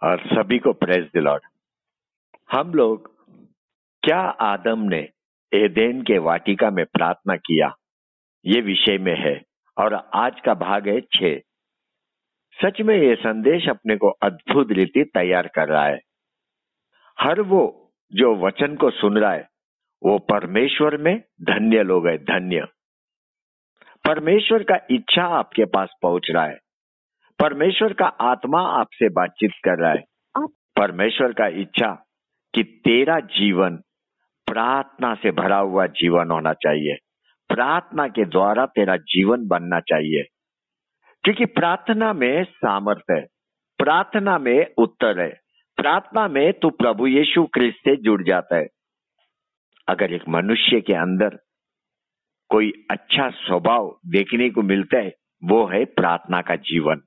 और सभी को प्रेज द लॉर्ड। हम लोग क्या आदम ने एदेन के वाटिका में प्रार्थना किया, ये विषय में है और आज का भाग है 6। सच में ये संदेश अपने को अद्भुत रीति तैयार कर रहा है। हर वो जो वचन को सुन रहा है वो परमेश्वर में धन्य लोग है, धन्य। परमेश्वर का इच्छा आपके पास पहुंच रहा है। परमेश्वर का आत्मा आपसे बातचीत कर रहा है। परमेश्वर का इच्छा कि तेरा जीवन प्रार्थना से भरा हुआ जीवन होना चाहिए। प्रार्थना के द्वारा तेरा जीवन बनना चाहिए, क्योंकि प्रार्थना में सामर्थ्य है, प्रार्थना में उत्तर है, प्रार्थना में तू प्रभु यीशु क्रिस्त से जुड़ जाता है। अगर एक मनुष्य के अंदर कोई अच्छा स्वभाव देखने को मिलता है, वो है प्रार्थना का जीवन।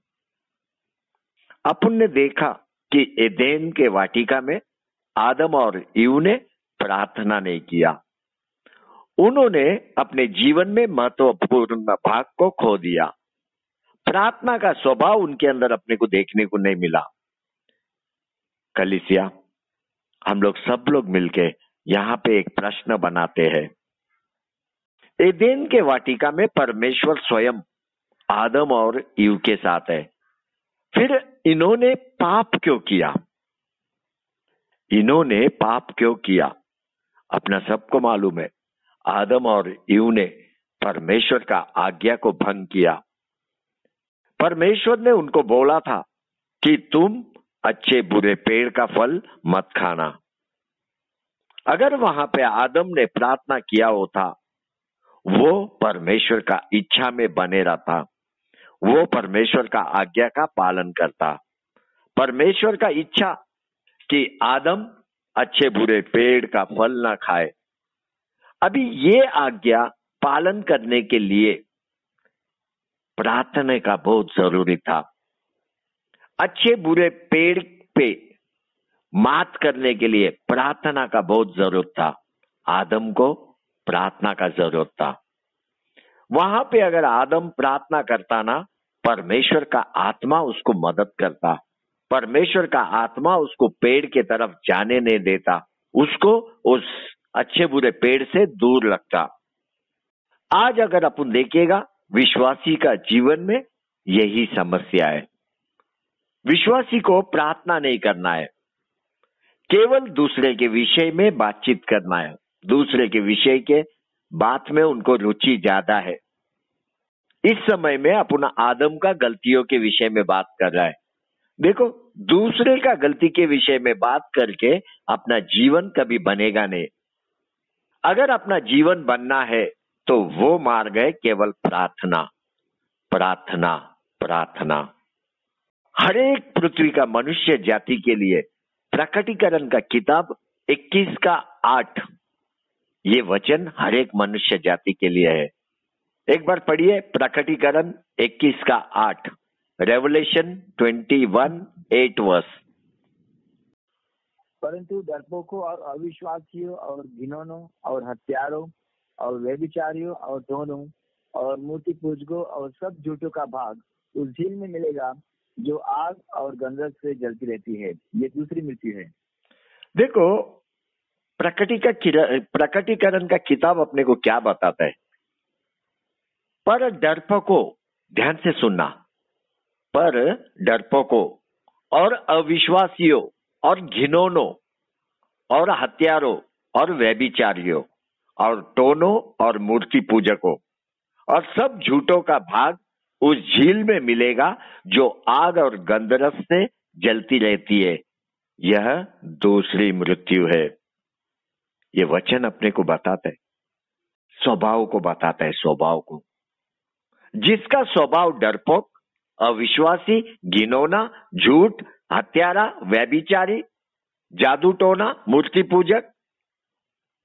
अपन ने देखा कि एदेन के वाटिका में आदम और ईव ने प्रार्थना नहीं किया। उन्होंने अपने जीवन में महत्वपूर्ण भाग को खो दिया। प्रार्थना का स्वभाव उनके अंदर अपने को देखने को नहीं मिला। कलीसिया, हम लोग सब लोग मिलके यहाँ पे एक प्रश्न बनाते हैं। एदेन के वाटिका में परमेश्वर स्वयं आदम और ईव के साथ है, फिर इन्होंने पाप क्यों किया? इन्होंने पाप क्यों किया? अपना सबको मालूम है, आदम और ईव ने परमेश्वर का आज्ञा को भंग किया। परमेश्वर ने उनको बोला था कि तुम अच्छे बुरे पेड़ का फल मत खाना। अगर वहां पे आदम ने प्रार्थना किया होता, वो परमेश्वर का इच्छा में बने रहता, वो परमेश्वर का आज्ञा का पालन करता। परमेश्वर का इच्छा कि आदम अच्छे बुरे पेड़ का फल ना खाए। अभी ये आज्ञा पालन करने के लिए प्रार्थना का बहुत जरूरी था। अच्छे बुरे पेड़ पे मात करने के लिए प्रार्थना का बहुत जरूरत था। आदम को प्रार्थना का जरूरत था। वहां पे अगर आदम प्रार्थना करता ना, परमेश्वर का आत्मा उसको मदद करता। परमेश्वर का आत्मा उसको पेड़ के तरफ जाने नहीं देता, उसको उस अच्छे बुरे पेड़ से दूर रखता। आज अगर अपन देखेगा, विश्वासी का जीवन में यही समस्या है। विश्वासी को प्रार्थना नहीं करना है, केवल दूसरे के विषय में बातचीत करना है। दूसरे के विषय के बात में उनको रुचि ज्यादा है। इस समय में अपन आदम का गलतियों के विषय में बात कर रहा है। देखो, दूसरे का गलती के विषय में बात करके अपना जीवन कभी बनेगा नहीं। अगर अपना जीवन बनना है तो वो मार्ग है केवल प्रार्थना, प्रार्थना, प्रार्थना। हर एक पृथ्वी का मनुष्य जाति के लिए प्रकटीकरण का किताब 21 का 8, ये वचन हर एक मनुष्य जाति के लिए है। एक बार पढ़िए, प्रकटीकरण 21 का 8, रेवलेशन 21:8 वर्स। परंतु डरपोकों और अविश्वासियों और घिनौनों और हत्यारों और व्यभिचारियों और टोनों और मूर्ति पूजकों और सब झूठों का भाग उस झील में मिलेगा जो आग और गंधक से जलती रहती है। ये दूसरी मृत्यु है। देखो, प्रकटीकरण का किताब अपने को क्या बताता है? पर डरपोकों, ध्यान से सुनना, पर डरपोकों और अविश्वासियों और घिनौनों और हत्यारों और व्यभिचारियों और टोनों और मूर्ति पूजकों और सब झूठों का भाग उस झील में मिलेगा जो आग और गंधरस से जलती रहती है। यह दूसरी मृत्यु है। ये वचन अपने को बताता है, स्वभाव को बताता है, स्वभाव को। जिसका स्वभाव डरपोक, अविश्वासी, घिनौना, झूठ, हत्यारा, व्यभिचारी, जादू टोना, मूर्ति पूजक,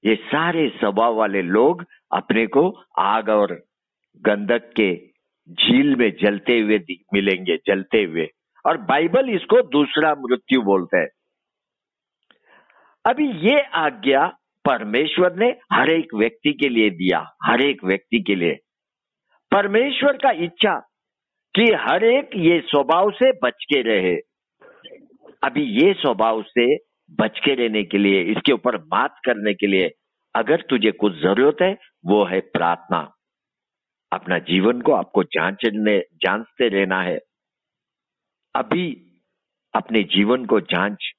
ये सारे स्वभाव वाले लोग अपने को आग और गंधक के झील में जलते हुए मिलेंगे, जलते हुए। और बाइबल इसको दूसरा मृत्यु बोलता है। अभी ये आज्ञा परमेश्वर ने हर एक व्यक्ति के लिए दिया, हर एक व्यक्ति के लिए। परमेश्वर का इच्छा कि हर एक ये स्वभाव से बच के रहे। अभी ये स्वभाव से बच के रहने के लिए, इसके ऊपर बात करने के लिए अगर तुझे कुछ जरूरत है, वो है प्रार्थना। अपना जीवन को आपको जांचते रहना है। अभी अपने जीवन को जांच,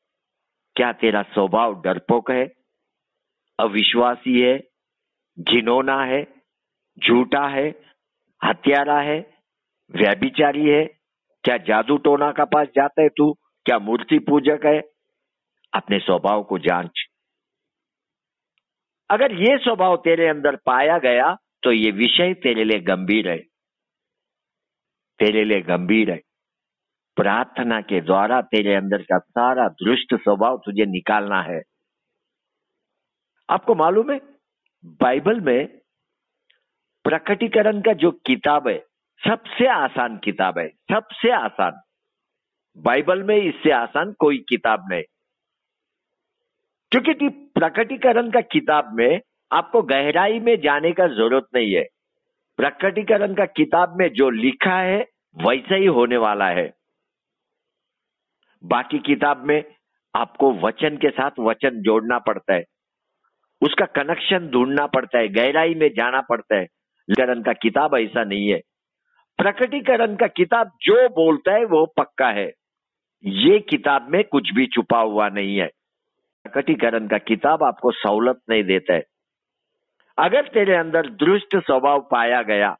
क्या तेरा स्वभाव डरपोक है, अविश्वासी है, घिनौना है, झूठा है, हत्यारा है, व्यभिचारी है? क्या जादू टोना का पास जाता है तू? क्या मूर्ति पूजक है? अपने स्वभाव को जांच। अगर ये स्वभाव तेरे अंदर पाया गया तो ये विषय तेरे लिए गंभीर है, तेरे लिए गंभीर है। प्रार्थना के द्वारा तेरे अंदर का सारा दुष्ट स्वभाव तुझे निकालना है। आपको मालूम है, बाइबल में प्रकटीकरण का जो किताब है, सबसे आसान किताब है, सबसे आसान। बाइबल में इससे आसान कोई किताब नहीं, क्योंकि प्रकटीकरण का किताब में आपको गहराई में जाने का जरूरत नहीं है। प्रकटीकरण का किताब में जो लिखा है वैसा ही होने वाला है। बाकी किताब में आपको वचन के साथ वचन जोड़ना पड़ता है, उसका कनेक्शन ढूंढना पड़ता है, गहराई में जाना पड़ता है। प्रकटीकरण का किताब ऐसा नहीं है। प्रकटीकरण का किताब जो बोलता है वो पक्का है। ये किताब में कुछ भी छुपा हुआ नहीं है। प्रकटीकरण का किताब आपको सहूलत नहीं देता है। अगर तेरे अंदर दुष्ट स्वभाव पाया गया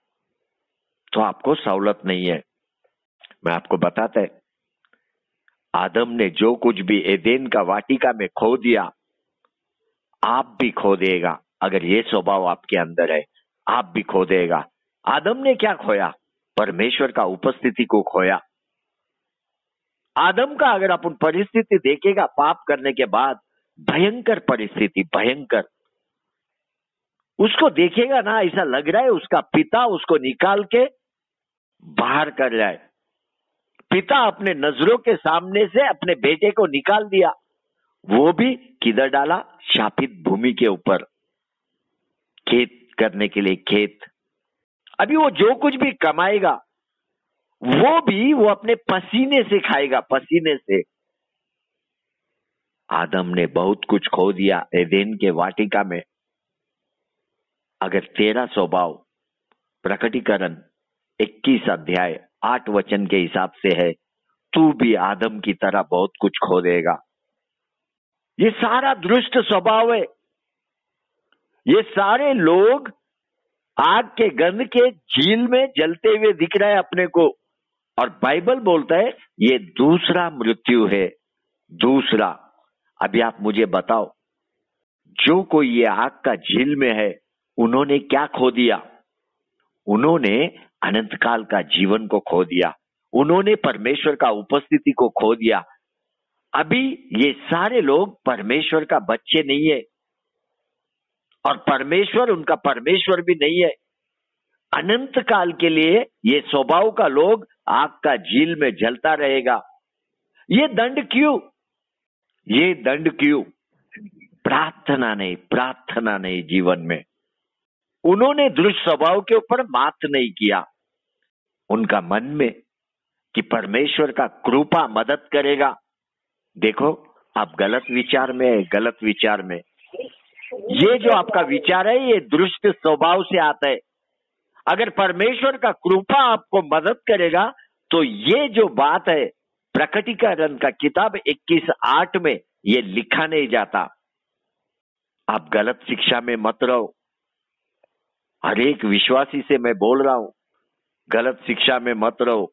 तो आपको सहूलत नहीं है। मैं आपको बताता है, आदम ने जो कुछ भी एदेन का वाटिका में खो दिया, आप भी खो देगा। अगर ये स्वभाव आपके अंदर है, आप भी खो देगा। आदम ने क्या खोया? परमेश्वर का उपस्थिति को खोया। आदम का अगर अपन परिस्थिति देखेगा पाप करने के बाद, भयंकर परिस्थिति, भयंकर। उसको देखेगा ना, ऐसा लग रहा है उसका पिता उसको निकाल के बाहर कर रहा है। पिता अपने नजरों के सामने से अपने बेटे को निकाल दिया, वो भी किधर डाला? शापित भूमि के ऊपर, खेत करने के लिए खेत। अभी वो जो कुछ भी कमाएगा वो अपने पसीने से खाएगा, पसीने से। आदम ने बहुत कुछ खो दिया एदेन के वाटिका में। अगर तेरा स्वभाव प्रकटीकरण 21 अध्याय 8 वचन के हिसाब से है, तू भी आदम की तरह बहुत कुछ खो देगा। ये सारा दुष्ट स्वभाव है। ये सारे लोग आग के गंध के झील में जलते हुए दिख रहे हैं अपने को, और बाइबल बोलता है ये दूसरा मृत्यु है, दूसरा। अभी आप मुझे बताओ, जो कोई ये आग का झील में है, उन्होंने क्या खो दिया? उन्होंने अनंत काल का जीवन को खो दिया, उन्होंने परमेश्वर का उपस्थिति को खो दिया। अभी ये सारे लोग परमेश्वर का बच्चे नहीं है, और परमेश्वर उनका परमेश्वर भी नहीं है। अनंत काल के लिए ये स्वभाव का लोग आग का झील में जलता रहेगा। ये दंड क्यों? ये दंड क्यों? प्रार्थना नहीं, प्रार्थना नहीं जीवन में। उन्होंने दुष्ट स्वभाव के ऊपर मात नहीं किया। उनका मन में कि परमेश्वर का कृपा मदद करेगा। देखो, आप गलत विचार में, गलत विचार में, ये जो आपका विचार है ये दुष्ट स्वभाव से आता है। अगर परमेश्वर का कृपा आपको मदद करेगा तो ये जो बात है, प्रकटीकरण का किताब 21:8 में ये लिखा नहीं जाता। आप गलत शिक्षा में मत रहो। हर एक विश्वासी से मैं बोल रहा हूं, गलत शिक्षा में मत रहो।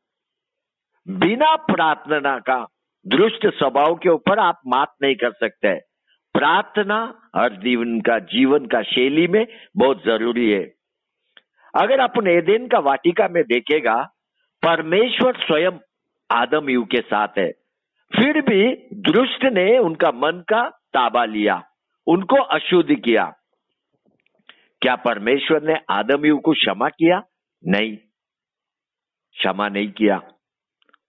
बिना प्रार्थना का दुष्ट स्वभाव के ऊपर आप मात नहीं कर सकते। प्रार्थना हर जीवन का शैली में बहुत जरूरी है। अगर अपन एदेन का वाटिका में देखेगा, परमेश्वर स्वयं आदम ईव के साथ है, फिर भी दुष्ट ने उनका मन का ताबा लिया, उनको अशुद्ध किया। क्या परमेश्वर ने आदम ईव को क्षमा किया? नहीं, क्षमा नहीं किया।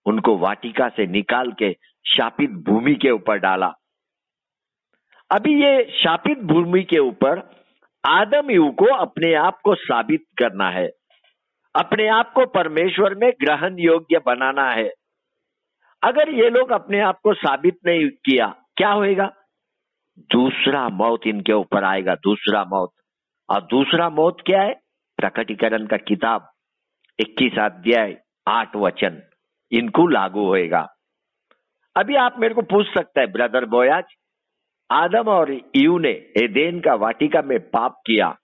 उनको वाटिका से निकाल के शापित भूमि के ऊपर डाला। अभी ये शापित भूमि के ऊपर आदम ईव को अपने आप को साबित करना है, अपने आप को परमेश्वर में ग्रहण योग्य बनाना है। अगर ये लोग अपने आप को साबित नहीं किया, क्या होएगा? दूसरा मौत इनके ऊपर आएगा, दूसरा मौत। और दूसरा मौत क्या है? प्रकटीकरण का किताब 21 अध्याय 8 वचन इनको लागू होएगा। अभी आप मेरे को पूछ सकता है, ब्रदर बोयाज, आदम और ईव ने एदेन का वाटिका में पाप किया,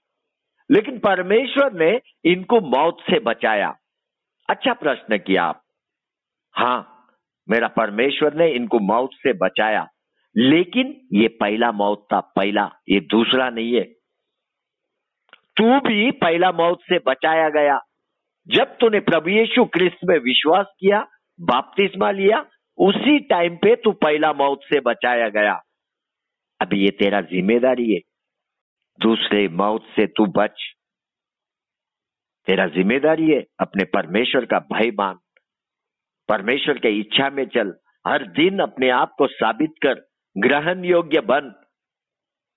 लेकिन परमेश्वर ने इनको मौत से बचाया। अच्छा प्रश्न किया आप। हाँ, मेरा परमेश्वर ने इनको मौत से बचाया, लेकिन ये पहला मौत था, पहला, ये दूसरा नहीं है। तू भी पहला मौत से बचाया गया। जब तूने प्रभु यीशु क्रिस्त में विश्वास किया, बपतिस्मा लिया, उसी टाइम पे तू पहला मौत से बचाया गया। अभी ये तेरा जिम्मेदारी है, दूसरे मौत से तू बच। तेरा जिम्मेदारी है, अपने परमेश्वर का भय मान, परमेश्वर के इच्छा में चल, हर दिन अपने आप को साबित कर, ग्रहण योग्य बन।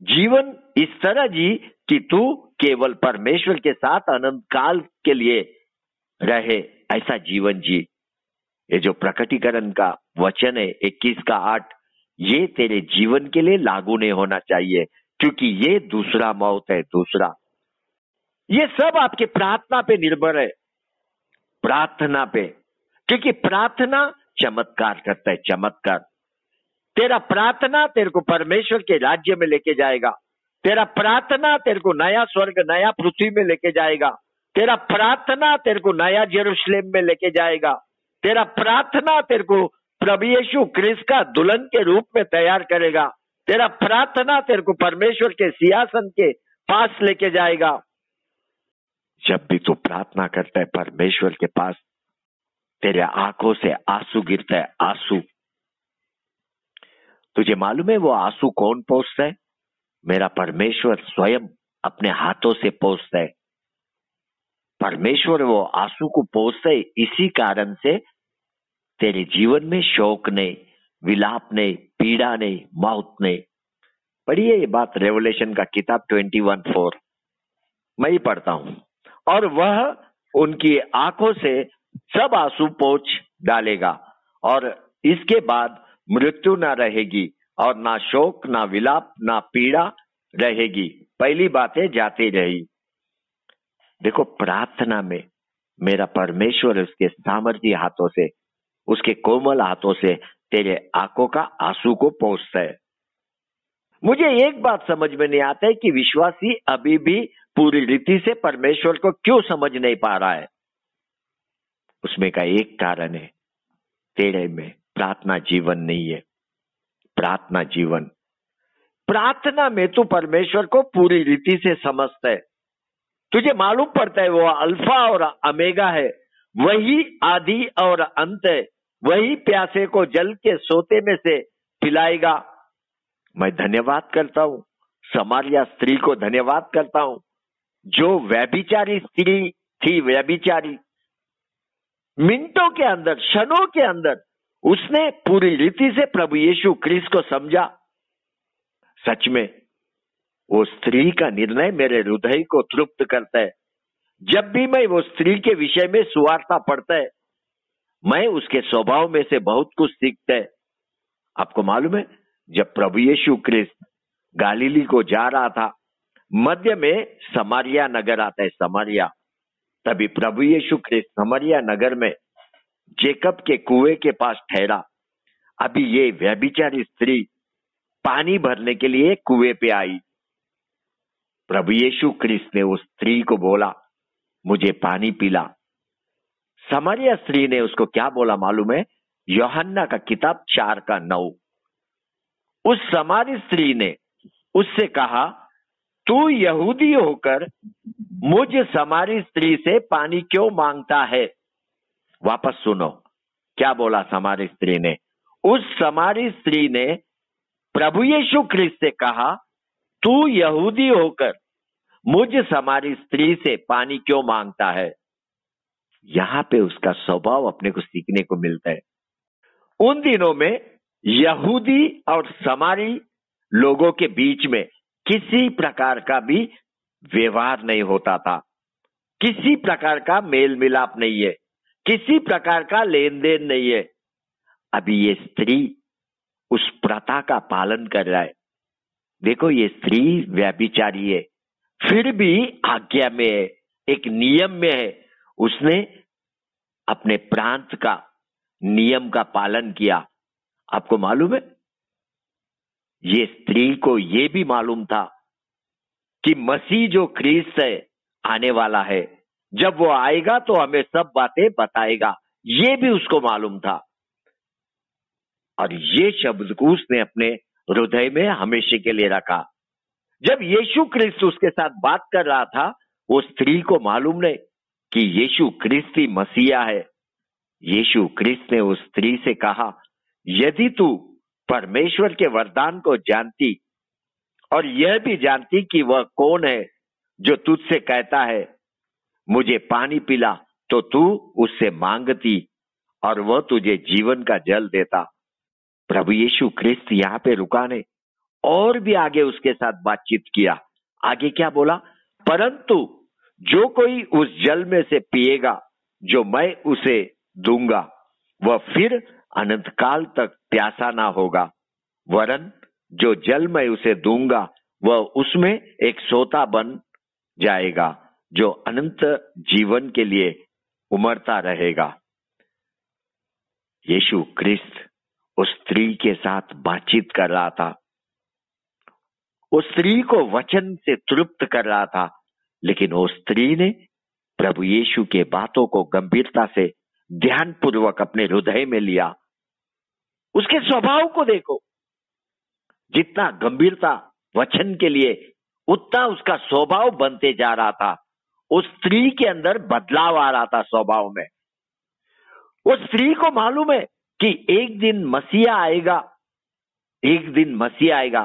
जीवन इस तरह जी कि तू केवल परमेश्वर के साथ अनंत काल के लिए रहे, ऐसा जीवन जी। ये जो प्रकटीकरण का वचन है 21 का 8, ये तेरे जीवन के लिए लागू नहीं होना चाहिए, क्योंकि ये दूसरा मौत है, दूसरा। ये सब आपके प्रार्थना पे निर्भर है, प्रार्थना पे, क्योंकि प्रार्थना चमत्कार करता है, चमत्कार। तेरा प्रार्थना तेरे को परमेश्वर के राज्य में लेके जाएगा। तेरा प्रार्थना तेरे को नया स्वर्ग, नया पृथ्वी में लेके जाएगा। तेरा प्रार्थना तेरे को नया यरूशलेम में लेके जाएगा। तेरा प्रार्थना तेरे को प्रभु यीशु क्रिस्त का दुल्हन के रूप में तैयार करेगा। तेरा प्रार्थना तेरे को परमेश्वर के सिंहासन के पास लेके जाएगा। जब भी तू प्रार्थना करता है परमेश्वर के पास, तेरे आंखों से आंसू गिरता है, आंसू। तुझे मालूम है वो आंसू कौन पोंछता है? मेरा परमेश्वर स्वयं अपने हाथों से पोंछता है। परमेश्वर वो आंसू को पोंछता है, इसी कारण से तेरे जीवन में शोक नहीं, विलाप नहीं, पीड़ा नहीं, मौत नहीं। पढ़िए ये बात, रेवलेशन का किताब 21:4 मैं ही पढ़ता हूं। और वह उनकी आंखों से सब आंसू पोंछ डालेगा, और इसके बाद मृत्यु ना रहेगी, और ना शोक, ना विलाप, ना पीड़ा रहेगी। पहली बातें जाती रही। देखो, प्रार्थना में मेरा परमेश्वर उसके सामर्थी हाथों से, उसके कोमल हाथों से तेरे आंखों का आंसू को पोंछता है। मुझे एक बात समझ में नहीं आता है कि विश्वासी अभी भी पूरी रीति से परमेश्वर को क्यों समझ नहीं पा रहा है। उसमें का एक कारण है, तेरे में प्रार्थना जीवन नहीं है। प्रार्थना जीवन, प्रार्थना में तू परमेश्वर को पूरी रीति से समझता है। तुझे मालूम पड़ता है वो अल्फा और ओमेगा है, वही आदि और अंत है, वही प्यासे को जल के सोते में से पिलाएगा। मैं धन्यवाद करता हूं, समारिया स्त्री को धन्यवाद करता हूं, जो व्यभिचारी स्त्री थी, व्यभिचारी, मिनटों के अंदर, क्षणों के अंदर उसने पूरी रीति से प्रभु यीशु क्रिस्त को समझा। सच में वो स्त्री का निर्णय मेरे हृदय को तृप्त करता है। जब भी मैं वो स्त्री के विषय में सुवार्ता पढ़ता है, मैं उसके स्वभाव में से बहुत कुछ सीखता है। आपको मालूम है, जब प्रभु यीशु क्रिस्त गालीली को जा रहा था, मध्य में समारिया नगर आता है, समारिया। तभी प्रभु यीशु क्रिस्त समारिया नगर में जेकब के कुएं के पास ठहरा। अभी ये व्यभिचारी स्त्री पानी भरने के लिए कुएं पे आई। प्रभु यीशु क्रिस्त ने उस स्त्री को बोला, मुझे पानी पिला। समारिया स्त्री ने उसको क्या बोला मालूम है? यूहन्ना का किताब 4:9। उस समारी स्त्री ने उससे कहा, तू यहूदी होकर मुझ समारी स्त्री से पानी क्यों मांगता है? वापस सुनो क्या बोला समारी स्त्री ने। उस समारी स्त्री ने प्रभु यीशु क्रिस्त से कहा, तू यहूदी होकर मुझ समारी स्त्री से पानी क्यों मांगता है? यहां पे उसका स्वभाव अपने को सीखने को मिलता है। उन दिनों में यहूदी और समारी लोगों के बीच में किसी प्रकार का भी व्यवहार नहीं होता था, किसी प्रकार का मेल मिलाप नहीं है, किसी प्रकार का लेन देन नहीं है। अभी ये स्त्री उस प्रथा का पालन कर रहा है। देखो, ये स्त्री व्यभिचारी है, फिर भी आज्ञा में है, एक नियम में है। उसने अपने प्रांत का नियम का पालन किया। आपको मालूम है, ये स्त्री को ये भी मालूम था कि मसीह जो ख्रीस्त है आने वाला है, जब वो आएगा तो हमें सब बातें बताएगा, ये भी उसको मालूम था। और ये शब्द को उसने अपने हृदय में हमेशा के लिए रखा। जब यीशु ख्रीस्त उसके साथ बात कर रहा था, वो स्त्री को मालूम नहीं कि यीशु ख्रीस्त ही मसीहा है। यीशु ख्रीस्त ने उस स्त्री से कहा, यदि तू परमेश्वर के वरदान को जानती और यह भी जानती कि वह कौन है जो तुझसे कहता है मुझे पानी पिला, तो तू उससे मांगती और वह तुझे जीवन का जल देता। प्रभु यीशु ख्रीस्त यहाँ पे रुका नहीं, और भी आगे उसके साथ बातचीत किया। आगे क्या बोला? परंतु जो कोई उस जल में से पिएगा जो मैं उसे दूंगा, वह फिर अनंत काल तक प्यासा ना होगा, वरन जो जल मैं उसे दूंगा वह उसमें एक सोता बन जाएगा जो अनंत जीवन के लिए उमड़ता रहेगा। यीशु ख्रीस्त उस स्त्री के साथ बातचीत कर रहा था, उस स्त्री को वचन से तृप्त कर रहा था, लेकिन उस स्त्री ने प्रभु यीशु के बातों को गंभीरता से ध्यान पूर्वक अपने हृदय में लिया। उसके स्वभाव को देखो, जितना गंभीरता वचन के लिए, उतना उसका स्वभाव बनते जा रहा था। उस स्त्री के अंदर बदलाव आ रहा था स्वभाव में। उस स्त्री को मालूम है कि एक दिन मसीहा आएगा, एक दिन मसीहा आएगा,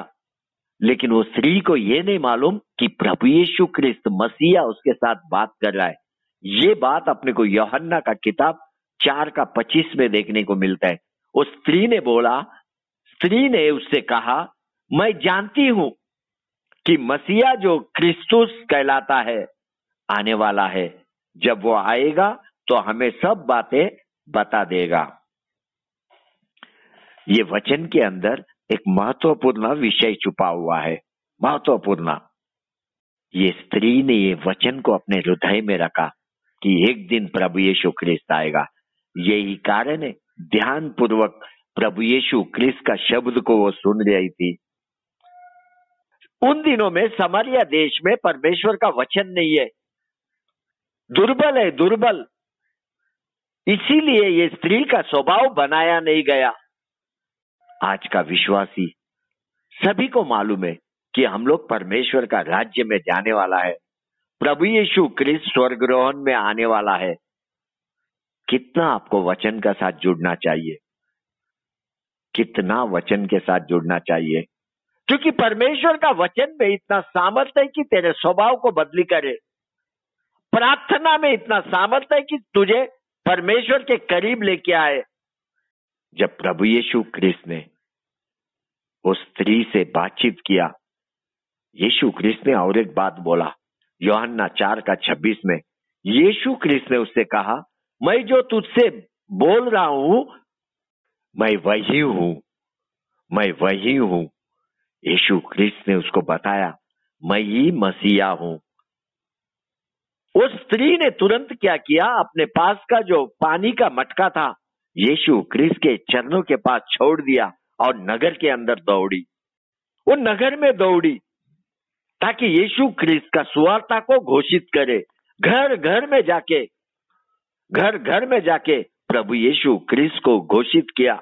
लेकिन वो स्त्री को यह नहीं मालूम कि प्रभु यीशु ख्रीस्त मसीहा उसके साथ बात कर रहा है। ये बात अपने को यूहन्ना का किताब 4:25 में देखने को मिलता है। उस स्त्री ने बोला, स्त्री ने उससे कहा, मैं जानती हूं कि मसीहा जो क्रिस्तुस कहलाता है आने वाला है, जब वो आएगा तो हमें सब बातें बता देगा। ये वचन के अंदर एक महत्वपूर्ण विषय छुपा हुआ है, महत्वपूर्ण। ये स्त्री ने ये वचन को अपने हृदय में रखा कि एक दिन प्रभु यीशु ख्रीस्त आएगा। यही कारण है ध्यान पूर्वक प्रभु यीशु ख्रीस्त का शब्द को वो सुन रही थी। उन दिनों में समारिया देश में परमेश्वर का वचन नहीं है, दुर्बल है, दुर्बल। इसीलिए ये स्त्री का स्वभाव बनाया नहीं गया। आज का विश्वासी सभी को मालूम है कि हम लोग परमेश्वर का राज्य में जाने वाला है, प्रभु यीशु ख्रीस्त स्वर्गरोहण में आने वाला है। कितना आपको वचन का साथ जुड़ना चाहिए, कितना वचन के साथ जुड़ना चाहिए, क्योंकि परमेश्वर का वचन में इतना सामर्थ्य है कि तेरे स्वभाव को बदली करे। प्रार्थना में इतना सामर्थ्य है कि तुझे परमेश्वर के करीब लेके आए। जब प्रभु यीशु ख्रीस्त ने उस स्त्री से बातचीत किया, यीशु ख्रीस्त ने और एक बात बोला। यूहन्ना 4:26 में यीशु ख्रीस्त ने उससे कहा, मैं जो तुझसे बोल रहा हूं, मैं वही हूं, मैं वही हूं। यीशु ख्रीस्त ने उसको बताया, मैं ही मसीहा हूं। उस स्त्री ने तुरंत क्या किया, अपने पास का जो पानी का मटका था यीशु ख्रीस्त के चरणों के पास छोड़ दिया और नगर के अंदर दौड़ी। वो नगर में दौड़ी ताकि यीशु ख्रीस्त का सुवार्ता को घोषित करे। घर घर में जाके, घर घर में जाके प्रभु यीशु ख्रीस्त को घोषित किया।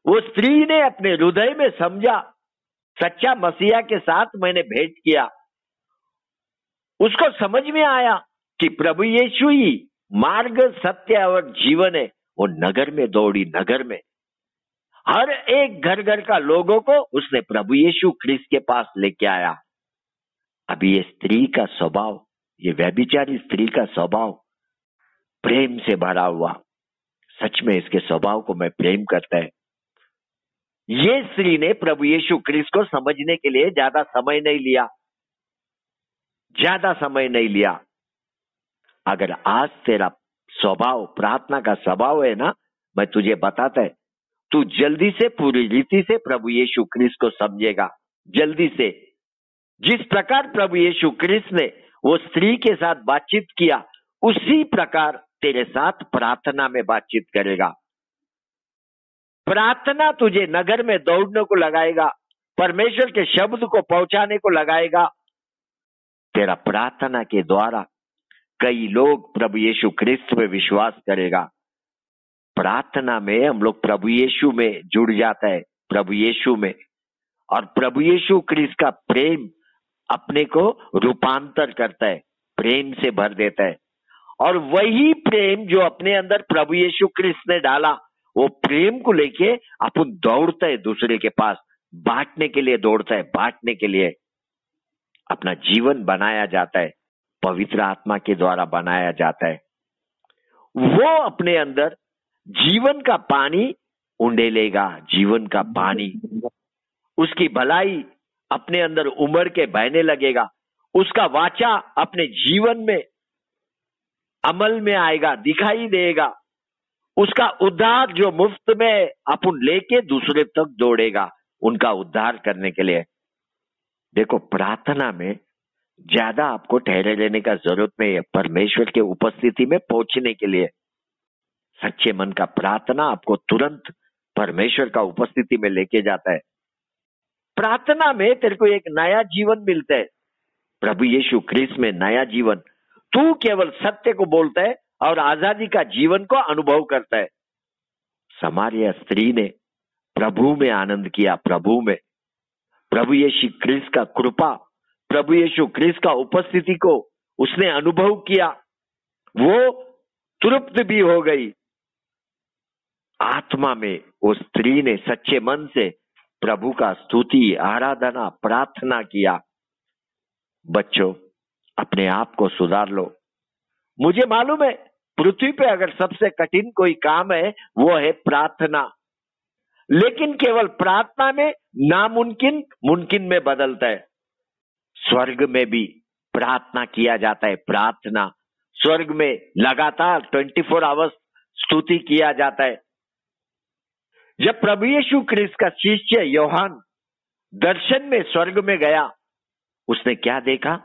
वो स्त्री ने अपने हृदय में समझा, सच्चा मसीहा के साथ मैंने भेंट किया। उसको समझ में आया कि प्रभु यीशु ही मार्ग, सत्य और जीवन है। वो नगर में दौड़ी, नगर में हर एक घर घर का लोगों को उसने प्रभु यीशु ख्रीस्त के पास लेके आया। अभी ये स्त्री का स्वभाव, ये व्यभिचारी स्त्री का स्वभाव प्रेम से भरा हुआ। सच में इसके स्वभाव को मैं प्रेम करता है। ये स्त्री ने प्रभु यीशु ख्रीस्त को समझने के लिए ज्यादा समय नहीं लिया, ज्यादा समय नहीं लिया। अगर आज तेरा स्वभाव प्रार्थना का स्वभाव है ना, मैं तुझे बताता है, तू जल्दी से पूरी रीति से प्रभु यीशु क्रिस्त को समझेगा। जल्दी से जिस प्रकार प्रभु यीशु क्रिस्त ने वो स्त्री के साथ बातचीत किया, उसी प्रकार तेरे साथ प्रार्थना में बातचीत करेगा। प्रार्थना तुझे नगर में दौड़ने को लगाएगा, परमेश्वर के शब्द को पहुंचाने को लगाएगा। तेरा प्रार्थना के द्वारा कई लोग प्रभु यीशु क्रिस्त में विश्वास करेगा। प्रार्थना में हम लोग प्रभु यीशु में जुड़ जाता है, प्रभु यीशु में, और प्रभु यीशु क्रिस्त का प्रेम अपने को रूपांतर करता है, प्रेम से भर देता है। और वही प्रेम जो अपने अंदर प्रभु यीशु क्रिस्त ने डाला, वो प्रेम को लेके अपन दौड़ता है दूसरे के पास, बांटने के लिए दौड़ता है, बांटने के लिए अपना जीवन बनाया जाता है, पवित्र आत्मा के द्वारा बनाया जाता है। वो अपने अंदर जीवन का पानी उंडेलेगा, जीवन का पानी, उसकी भलाई अपने अंदर उमड़ के बहने लगेगा, उसका वाचा अपने जीवन में अमल में आएगा, दिखाई देगा, उसका उद्धार जो मुफ्त में अपन लेके दूसरे तक दौड़ेगा उनका उद्धार करने के लिए। देखो, प्रार्थना में ज्यादा आपको ठहरे रहने का जरूरत नहीं है, परमेश्वर के उपस्थिति में पहुंचने के लिए। सच्चे मन का प्रार्थना आपको तुरंत परमेश्वर का उपस्थिति में लेके जाता है। प्रार्थना में तेरे को एक नया जीवन मिलता है, प्रभु यीशु क्रिस्त में नया जीवन। तू केवल सत्य को बोलता है और आजादी का जीवन को अनुभव करता है। समारिया स्त्री ने प्रभु में आनंद किया, प्रभु में, प्रभु यीशु क्रिस्त का कृपा, प्रभु यीशु क्रिस्त का उपस्थिति को उसने अनुभव किया, वो तृप्त भी हो गई। आत्मा में वो स्त्री ने सच्चे मन से प्रभु का स्तुति, आराधना, प्रार्थना किया। बच्चों, अपने आप को सुधार लो। मुझे मालूम है पृथ्वी पे अगर सबसे कठिन कोई काम है वो है प्रार्थना, लेकिन केवल प्रार्थना में नामुमकिन मुमकिन में बदलता है। स्वर्ग में भी प्रार्थना किया जाता है, प्रार्थना स्वर्ग में लगातार 24 आवर्स स्तुति किया जाता है। जब प्रभु यीशु क्रिस्त का शिष्य यूहन्ना दर्शन में स्वर्ग में गया, उसने क्या देखा?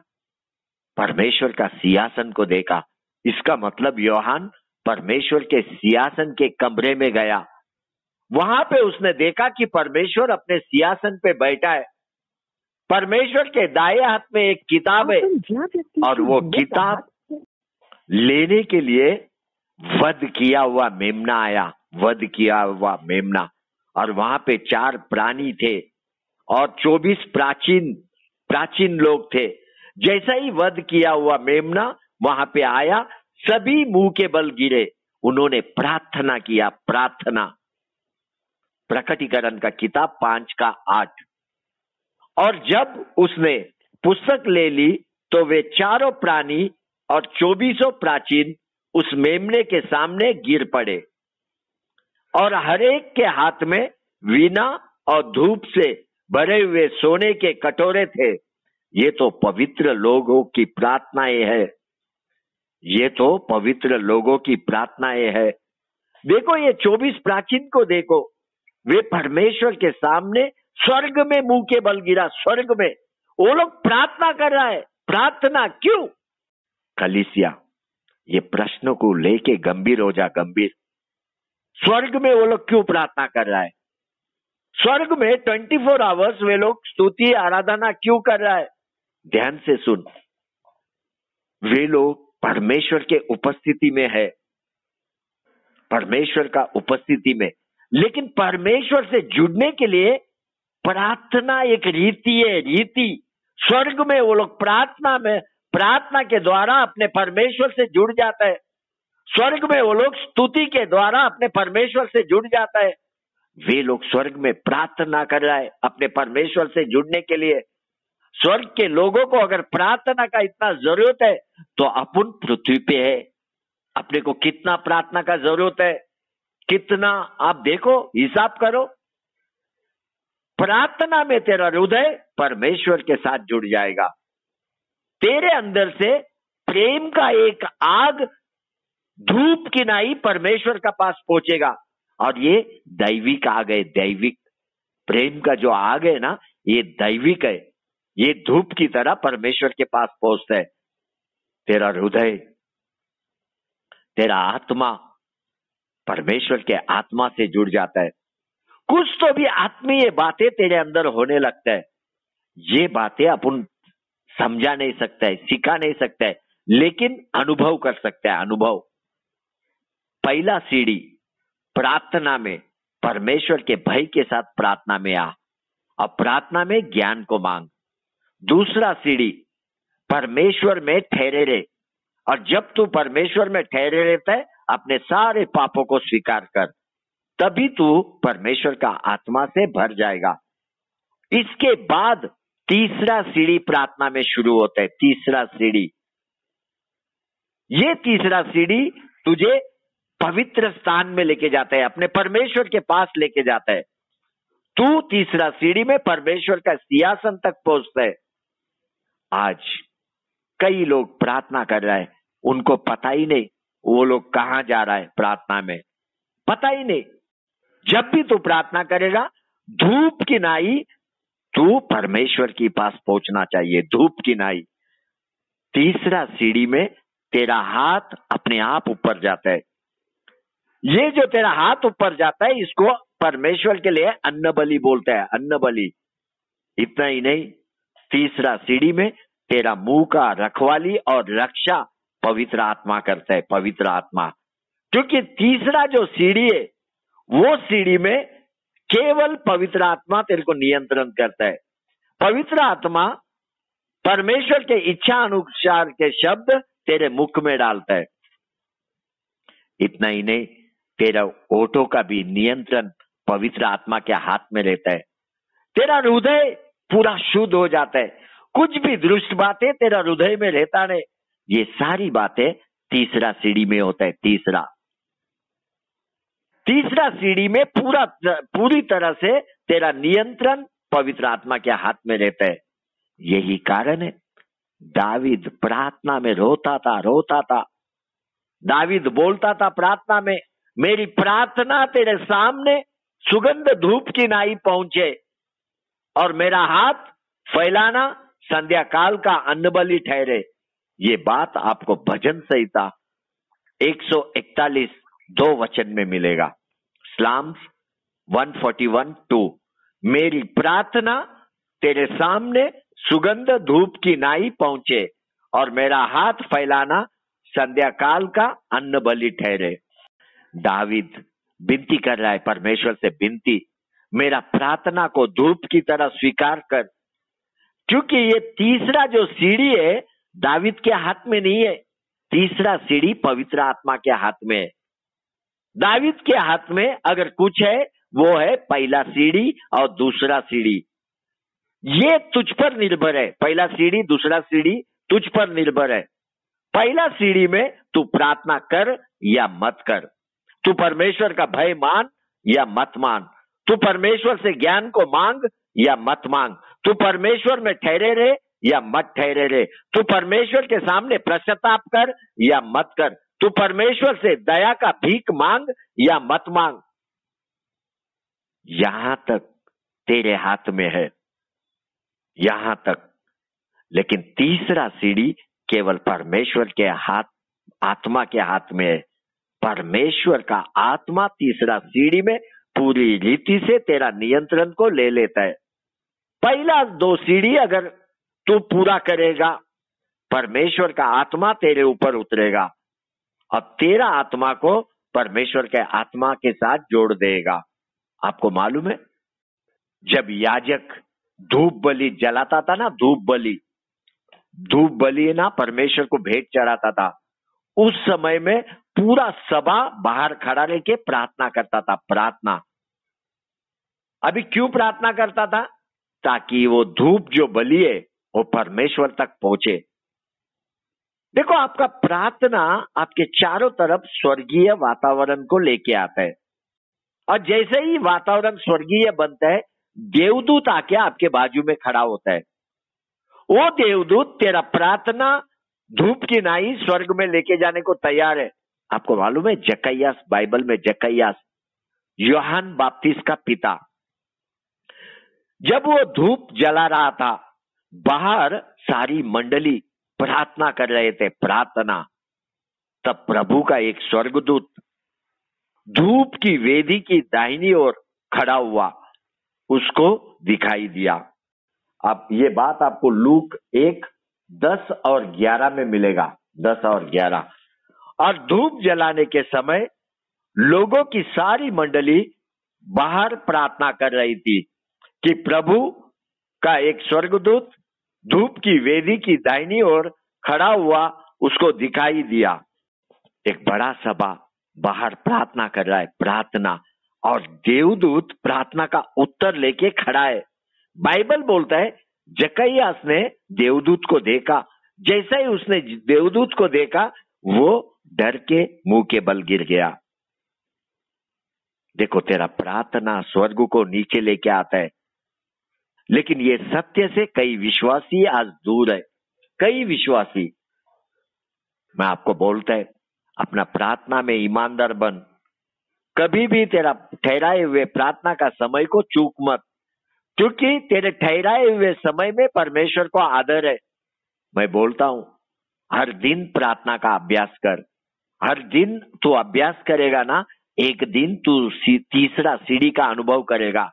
परमेश्वर का सिंहासन को देखा। इसका मतलब यूहन्ना परमेश्वर के सिंहासन के कमरे में गया। वहां पे उसने देखा कि परमेश्वर अपने सिंहासन पे बैठा है। परमेश्वर के दाएं हाथ में एक किताब है और वो किताब लेने के लिए वध किया हुआ मेमना आया, वध किया हुआ मेमना। और वहां पे 4 प्राणी थे और 24 प्राचीन लोग थे। जैसा ही वध किया हुआ मेमना वहां पे आया, सभी मुंह के बल गिरे, उन्होंने प्रार्थना किया, प्रार्थना। प्रकटीकरण का किताब 5:8। और जब उसने पुस्तक ले ली तो वे 4 प्राणी और 24 प्राचीन उस मेमने के सामने गिर पड़े और हरेक के हाथ में वीणा और धूप से भरे हुए सोने के कटोरे थे। ये तो पवित्र लोगों की प्रार्थनाएं है, ये तो पवित्र लोगों की प्रार्थनाएं है। देखो, ये 24 प्राचीन को देखो, वे परमेश्वर के सामने स्वर्ग में मुंह के बल गिरा, स्वर्ग में वो लोग प्रार्थना कर रहा है। प्रार्थना क्यों? कलीसिया, ये प्रश्नों को लेके गंभीर हो जा, गंभीर। स्वर्ग में वो लोग क्यों प्रार्थना कर रहा है? स्वर्ग में 24 आवर्स वे लोग स्तुति आराधना क्यों कर रहा है? ध्यान से सुन, वे लोग परमेश्वर के उपस्थिति में है, परमेश्वर का उपस्थिति में। लेकिन परमेश्वर से जुड़ने के लिए प्रार्थना एक रीति है, रीति। स्वर्ग में वो लोग प्रार्थना के द्वारा अपने परमेश्वर से जुड़ जाता है। स्वर्ग में वो लोग स्तुति के द्वारा अपने परमेश्वर से जुड़ जाता है। वे लोग स्वर्ग में प्रार्थना कर रहा है अपने परमेश्वर से जुड़ने के लिए। स्वर्ग के लोगों को अगर प्रार्थना का इतना जरूरत है तो अपन पृथ्वी पे है, अपने को कितना प्रार्थना का जरूरत है, कितना? आप देखो, हिसाब करो। प्रार्थना में तेरा हृदय परमेश्वर के साथ जुड़ जाएगा। तेरे अंदर से प्रेम का एक आग धूप की नाई परमेश्वर का पास पहुंचेगा। और ये दैविक आ गए, दैविक प्रेम का जो आ गए ना, ये दैविक है। ये धूप की तरह परमेश्वर के पास पहुंचता है। तेरा हृदय, तेरा आत्मा परमेश्वर के आत्मा से जुड़ जाता है। कुछ तो भी आत्मीय बातें तेरे अंदर होने लगता है। ये बातें अपन समझा नहीं सकता है, सिखा नहीं सकता है, लेकिन अनुभव कर सकता है। अनुभव। पहला सीढ़ी प्रार्थना में, परमेश्वर के भय के साथ प्रार्थना में आ, अब प्रार्थना में ज्ञान को मांग। दूसरा सीढ़ी परमेश्वर में ठहरे रहे, और जब तू परमेश्वर में ठहरे रहता है, अपने सारे पापों को स्वीकार कर, तभी तू परमेश्वर का आत्मा से भर जाएगा। इसके बाद तीसरा सीढ़ी प्रार्थना में शुरू होता है। तीसरा सीढ़ी, ये तीसरा सीढ़ी तुझे पवित्र स्थान में लेके जाता है, अपने परमेश्वर के पास लेके जाता है। तू तीसरा सीढ़ी में परमेश्वर का सिंहासन तक पहुंचता है। आज कई लोग प्रार्थना कर रहे हैं, उनको पता ही नहीं वो लोग कहां जा रहा है प्रार्थना में, पता ही नहीं। जब भी तू प्रार्थना करेगा, धूप की नाई तू परमेश्वर के पास पहुंचना चाहिए, धूप की नाई। तीसरा सीढ़ी में तेरा हाथ अपने आप ऊपर जाता है। ये जो तेरा हाथ ऊपर जाता है, इसको परमेश्वर के लिए अन्न बलि बोलते हैं, अन्न बलि। इतना ही नहीं, तीसरा सीढ़ी में तेरा मुंह का रखवाली और रक्षा पवित्र आत्मा करता है, पवित्र आत्मा। क्योंकि तीसरा जो सीढ़ी है, वो सीढ़ी में केवल पवित्र आत्मा तेरे को नियंत्रण करता है। पवित्र आत्मा परमेश्वर के इच्छा अनुसार के शब्द तेरे मुख में डालता है। इतना ही नहीं, तेरा ओठों का भी नियंत्रण पवित्र आत्मा के हाथ में रहता है। तेरा हृदय पूरा शुद्ध हो जाता है। कुछ भी दुष्ट बातें तेरा हृदय में रहता नहीं। ये सारी बातें तीसरा सीढ़ी में होता है। तीसरा सीढ़ी में पूरी तरह से तेरा नियंत्रण पवित्र आत्मा के हाथ में रहता है। यही कारण है दावीद प्रार्थना में रोता था। दावीद बोलता था प्रार्थना में, मेरी प्रार्थना तेरे सामने सुगंध धूप की नाई पहुंचे, और मेरा हाथ फैलाना संध्या काल का अन्न बलि ठहरे। ये बात आपको भजन संहिता 141 2 वचन में मिलेगा। स्लाम्स 141:2। मेरी प्रार्थना तेरे सामने सुगंध धूप की नाई पहुंचे, और मेरा हाथ फैलाना संध्या काल का अन्न बलि ठहरे। दावीद विनती कर रहा है परमेश्वर से, विनती, मेरा प्रार्थना को धूप की तरह स्वीकार कर। क्योंकि ये तीसरा जो सीढ़ी है दावीद के हाथ में नहीं है, तीसरा सीढ़ी पवित्र आत्मा के हाथ में है। दावीद के हाथ में अगर कुछ है, वो है पहला सीढ़ी और दूसरा सीढ़ी। ये तुझ पर निर्भर है। पहला सीढ़ी, दूसरा सीढ़ी तुझ पर निर्भर है। पहला सीढ़ी में तू प्रार्थना कर या मत कर, तू परमेश्वर का भय मान या मत मान, तू परमेश्वर से ज्ञान को मांग या मत मांग, तू परमेश्वर में ठहरे रहे या मत ठहरे रहे, तू परमेश्वर के सामने पश्चाताप कर या मत कर, तू परमेश्वर से दया का भीख मांग या मत मांग। यहां तक तेरे हाथ में है, यहां तक। लेकिन तीसरा सीढ़ी केवल परमेश्वर के हाथ, आत्मा के हाथ में है। परमेश्वर का आत्मा तीसरा सीढ़ी में पूरी रीति से तेरा नियंत्रण को ले लेता है। पहला 2 सीढ़ी अगर तू पूरा करेगा, परमेश्वर का आत्मा तेरे ऊपर उतरेगा और तेरा आत्मा को परमेश्वर के आत्मा के साथ जोड़ देगा। आपको मालूम है, जब याजक धूप बलि जलाता था ना, धूप बलि ना परमेश्वर को भेंट चढ़ाता था, उस समय में पूरा सभा बाहर खड़ा रह के प्रार्थना करता था। प्रार्थना अभी क्यों प्रार्थना करता था? ताकि वो धूप जो बलि है वो परमेश्वर तक पहुंचे। देखो, आपका प्रार्थना आपके चारों तरफ स्वर्गीय वातावरण को लेके आता है, और जैसे ही वातावरण स्वर्गीय बनता है, देवदूत आके आपके बाजू में खड़ा होता है। वो देवदूत तेरा प्रार्थना धूप की नाई स्वर्ग में लेके जाने को तैयार है। आपको मालूम है जकैयास, बाइबल में जकैयास यूहन्ना बपतिस्मा का पिता। जब वो धूप जला रहा था, बाहर सारी मंडली प्रार्थना कर रहे थे, प्रार्थना। तब प्रभु का एक स्वर्गदूत धूप की वेदी की दाहिनी ओर खड़ा हुआ, उसको दिखाई दिया। अब ये बात आपको लूक 1:10-11 में मिलेगा, 10 और 11। और धूप जलाने के समय लोगों की सारी मंडली बाहर प्रार्थना कर रही थी कि प्रभु का एक स्वर्गदूत धूप की वेदी की दाहिनी ओर खड़ा हुआ, उसको दिखाई दिया। एक बड़ा सभा बाहर प्रार्थना कर रहा है, प्रार्थना, और देवदूत प्रार्थना का उत्तर लेके खड़ा है। बाइबल बोलता है जकरियास ने देवदूत को देखा, जैसा ही उसने देवदूत को देखा वो डर के मुंह के बल गिर गया। देखो, तेरा प्रार्थना स्वर्ग को नीचे लेके आता है, लेकिन ये सत्य से कई विश्वासी आज दूर है। कई विश्वासी, मैं आपको बोलता है, अपना प्रार्थना में ईमानदार बन। कभी भी तेरा ठहराए हुए प्रार्थना का समय को चूक मत, क्योंकि तेरे ठहराए हुए समय में परमेश्वर को आदर है। मैं बोलता हूं, हर दिन प्रार्थना का अभ्यास कर। हर दिन तू अभ्यास करेगा ना, एक दिन तू तीसरा सीढ़ी का अनुभव करेगा।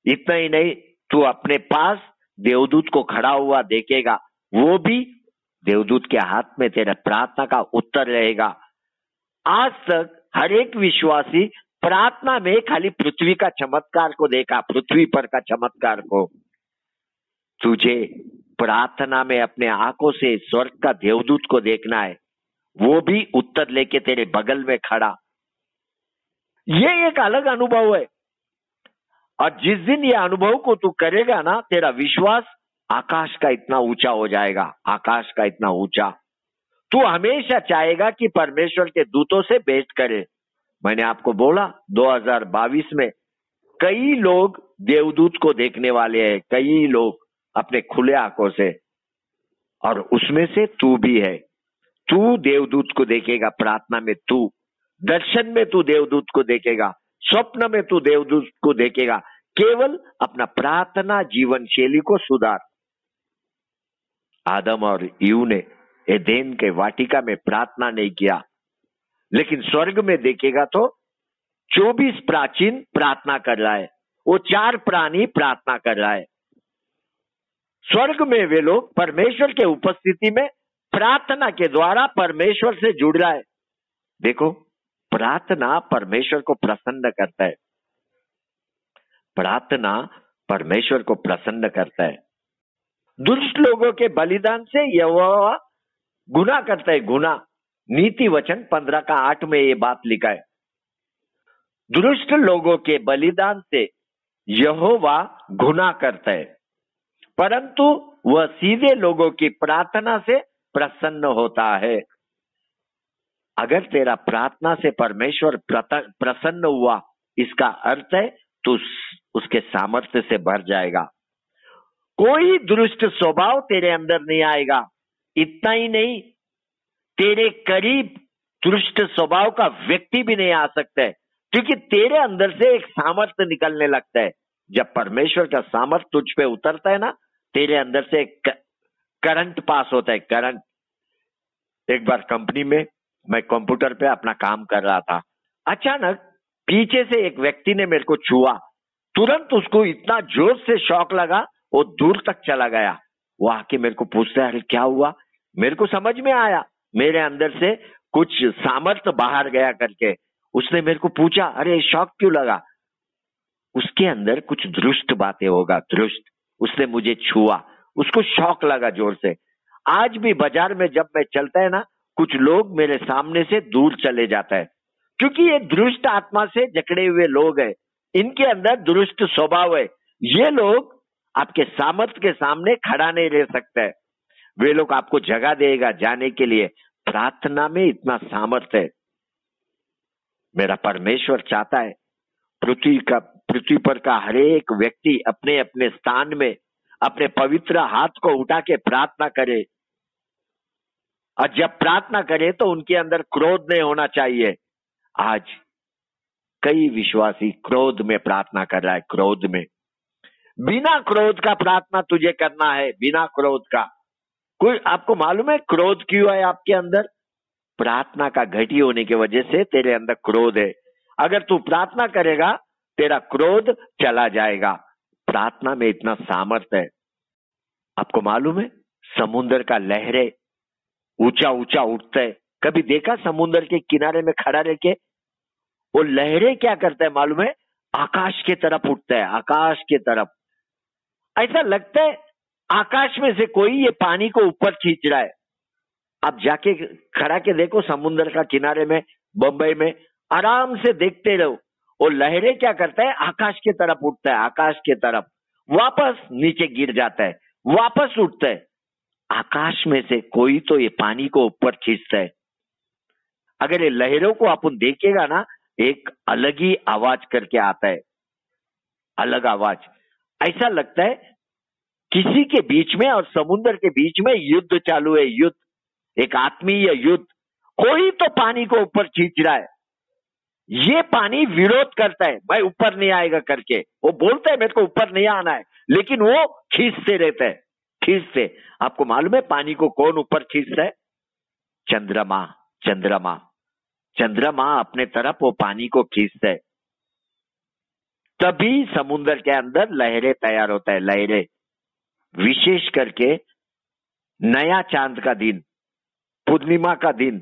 इतना ही नहीं, तू अपने पास देवदूत को खड़ा हुआ देखेगा, वो भी देवदूत के हाथ में तेरा प्रार्थना का उत्तर रहेगा। आज तक हर एक विश्वासी प्रार्थना में खाली पृथ्वी का चमत्कार को देखा, पृथ्वी पर का चमत्कार को। तुझे प्रार्थना में अपने आंखों से स्वर्ग का देवदूत को देखना है, वो भी उत्तर लेके तेरे बगल में खड़ा। ये एक अलग अनुभव है। और जिस दिन ये अनुभव को तू करेगा ना, तेरा विश्वास आकाश का इतना ऊंचा हो जाएगा, आकाश का इतना ऊंचा। तू हमेशा चाहेगा कि परमेश्वर के दूतों से भेंट करे। मैंने आपको बोला 2022 में कई लोग देवदूत को देखने वाले हैं, कई लोग अपने खुले आंखों से, और उसमें से तू भी है। तू देवदूत को देखेगा प्रार्थना में, तू दर्शन में तू देवदूत को देखेगा, स्वप्न में तू देवदूत को देखेगा। केवल अपना प्रार्थना जीवन शैली को सुधार। आदम और ईव ने एदेन के वाटिका में प्रार्थना नहीं किया, लेकिन स्वर्ग में देखेगा तो 24 प्राचीन प्रार्थना कर रहा है, वो 4 प्राणी प्रार्थना कर रहा है। स्वर्ग में वे लोग परमेश्वर के उपस्थिति में प्रार्थना के द्वारा परमेश्वर से जुड़ रहा है। देखो, प्रार्थना परमेश्वर को प्रसन्न करता है। प्रार्थना परमेश्वर को प्रसन्न करता है। दुष्ट लोगों के बलिदान से यहोवा गुनाह करता है, गुनाह। नीति वचन 15:8 में ये बात लिखा है। दुष्ट लोगों के बलिदान से यहोवा गुनाह करता है, परंतु वह सीधे लोगों की प्रार्थना से प्रसन्न होता है। अगर तेरा प्रार्थना से परमेश्वर प्रसन्न हुआ, इसका अर्थ है तू उसके सामर्थ्य से भर जाएगा। कोई दुष्ट स्वभाव तेरे अंदर नहीं आएगा। इतना ही नहीं, तेरे करीब दुष्ट स्वभाव का व्यक्ति भी नहीं आ सकता है, क्योंकि तेरे अंदर से एक सामर्थ्य निकलने लगता है। जब परमेश्वर का सामर्थ्य तुझ पे उतरता है ना, तेरे अंदर से एक करंट पास होता है, करंट। एक बार कंपनी में मैं कंप्यूटर पे अपना काम कर रहा था, अचानक पीछे से एक व्यक्ति ने मेरे को छुआ। तुरंत उसको इतना जोर से शॉक लगा, वो दूर तक चला गया। वो आके मेरे को पूछता है, अरे क्या हुआ? मेरे को समझ में आया मेरे अंदर से कुछ सामर्थ्य बाहर गया करके। उसने मेरे को पूछा, अरे शॉक क्यों लगा? उसके अंदर कुछ दुष्ट बातें होगा, दुष्ट। उसने मुझे छुआ, उसको शॉक लगा जोर से। आज भी बाजार में जब मैं चलता है ना, कुछ लोग मेरे सामने से दूर चले जाता है, क्योंकि ये दुष्ट आत्मा से जकड़े हुए लोग हैं। इनके अंदर दुष्ट स्वभाव है। ये लोग आपके सामर्थ्य के सामने खड़ा नहीं रह सकते। वे लोग आपको जगह देगा जाने के लिए। प्रार्थना में इतना सामर्थ्य है। मेरा परमेश्वर चाहता है पृथ्वी पर का हर एक व्यक्ति अपने अपने स्थान में अपने पवित्र हाथ को उठा के प्रार्थना करे। और जब प्रार्थना करे तो उनके अंदर क्रोध नहीं होना चाहिए। आज कई विश्वासी क्रोध में प्रार्थना कर रहा है, क्रोध में। बिना क्रोध का प्रार्थना तुझे करना है, बिना क्रोध का। कोई आपको मालूम है क्रोध क्यों है आपके अंदर? प्रार्थना का घटी होने की वजह से तेरे अंदर क्रोध है। अगर तू प्रार्थना करेगा तेरा क्रोध चला जाएगा। प्रार्थना में इतना सामर्थ्य है। आपको मालूम है समुद्र का लहरें ऊंचा ऊंचा उठता है। कभी देखा समुद्र के किनारे में खड़ा रह के? वो लहरें क्या करता है मालूम है? आकाश के तरफ उठता है, आकाश के तरफ। ऐसा लगता है आकाश में से कोई ये पानी को ऊपर खींच रहा है। आप जाके खड़ा के देखो समुद्र का किनारे में, बंबई में, आराम से देखते रहो। वो लहरें क्या करता है? आकाश के तरफ उठता है, आकाश के तरफ, वापस नीचे गिर जाता है, वापस उठता है। आकाश में से कोई तो ये पानी को ऊपर खींचता है। अगर ये लहरों को अपन देखेगा ना, एक अलग ही आवाज करके आता है, अलग आवाज। ऐसा लगता है किसी के बीच में और समुद्र के बीच में युद्ध चालू है, युद्ध, एक आत्मीय युद्ध। कोई तो पानी को ऊपर खींच रहा है। ये पानी विरोध करता है, भाई ऊपर नहीं आएगा करके। वो बोलता है मेरे को ऊपर नहीं आना है, लेकिन वो खींचते रहता है, खींचते। आपको मालूम है पानी को कौन ऊपर खींचता है? चंद्रमा। चंद्रमा, चंद्रमा अपने तरफ वो पानी को खींचता है। तभी समुद्र के अंदर लहरें तैयार होता है, लहरें। विशेष करके नया चांद का दिन, पूर्णिमा का दिन,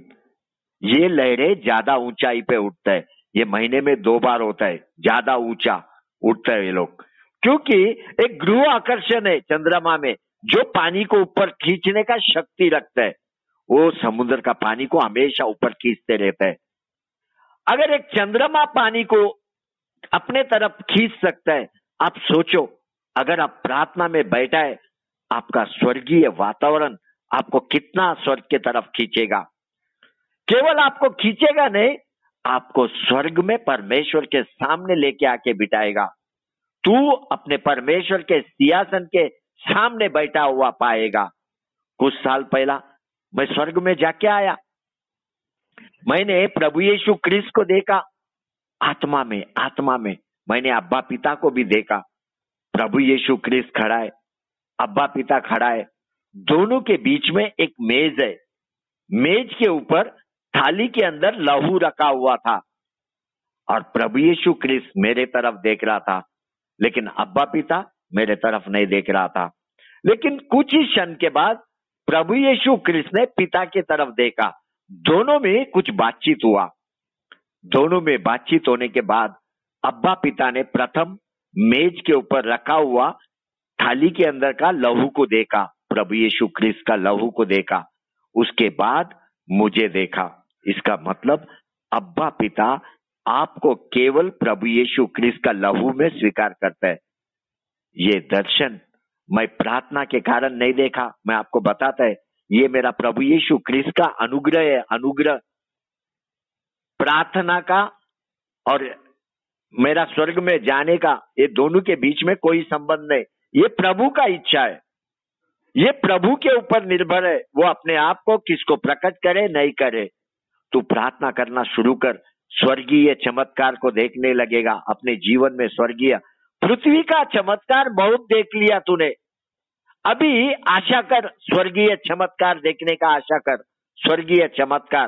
ये लहरें ज्यादा ऊंचाई पे उठता है। ये महीने में 2 बार होता है, ज्यादा ऊंचा उठता है ये लोग, क्योंकि एक गुरु आकर्षण है चंद्रमा में जो पानी को ऊपर खींचने का शक्ति रखता है। वो समुद्र का पानी को हमेशा ऊपर खींचते रहता है। अगर एक चंद्रमा पानी को अपने तरफ खींच सकता है, आप सोचो अगर आप प्रार्थना में बैठा है, आपका स्वर्गीय वातावरण आपको कितना स्वर्ग की तरफ खींचेगा। केवल आपको खींचेगा नहीं, आपको स्वर्ग में परमेश्वर के सामने लेके आके बिठाएगा। तू अपने परमेश्वर के सिंहासन के सामने बैठा हुआ पाएगा। कुछ साल पहला मैं स्वर्ग में जाके आया। मैंने प्रभु यीशु क्रिस्त को देखा आत्मा में, आत्मा में। मैंने अब्बा पिता को भी देखा। प्रभु यीशु क्रिस्त खड़ा है, अब्बा पिता खड़ा है, दोनों के बीच में एक मेज है। मेज के ऊपर थाली के अंदर लहू रखा हुआ था और प्रभु यीशु क्रिस्त मेरे तरफ देख रहा था, लेकिन अब्बा पिता मेरे तरफ नहीं देख रहा था। लेकिन कुछ ही क्षण के बाद प्रभु यीशु क्रिस्त ने पिता की तरफ देखा। दोनों में कुछ बातचीत हुआ। दोनों में बातचीत होने के बाद अब्बा पिता ने प्रथम मेज के ऊपर रखा हुआ थाली के अंदर का लहू को देखा, प्रभु यीशु क्रिस्त का लहू को देखा। उसके बाद मुझे देखा। इसका मतलब अब्बा पिता आपको केवल प्रभु यीशु क्रिस्त का लहू में स्वीकार करता है। ये दर्शन मैं प्रार्थना के कारण नहीं देखा, मैं आपको बताता है, ये मेरा प्रभु यीशु क्रिस्त का अनुग्रह है, अनुग्रह। प्रार्थना का और मेरा स्वर्ग में जाने का, ये दोनों के बीच में कोई संबंध नहीं। ये प्रभु का इच्छा है, ये प्रभु के ऊपर निर्भर है, वो अपने आप को किसको प्रकट करे नहीं करे। तू प्रार्थना करना शुरू कर, स्वर्गीय चमत्कार को देखने लगेगा अपने जीवन में। स्वर्गीय, पृथ्वी का चमत्कार बहुत देख लिया तूने, अभी आशा कर स्वर्गीय चमत्कार देखने का, आशा कर स्वर्गीय चमत्कार।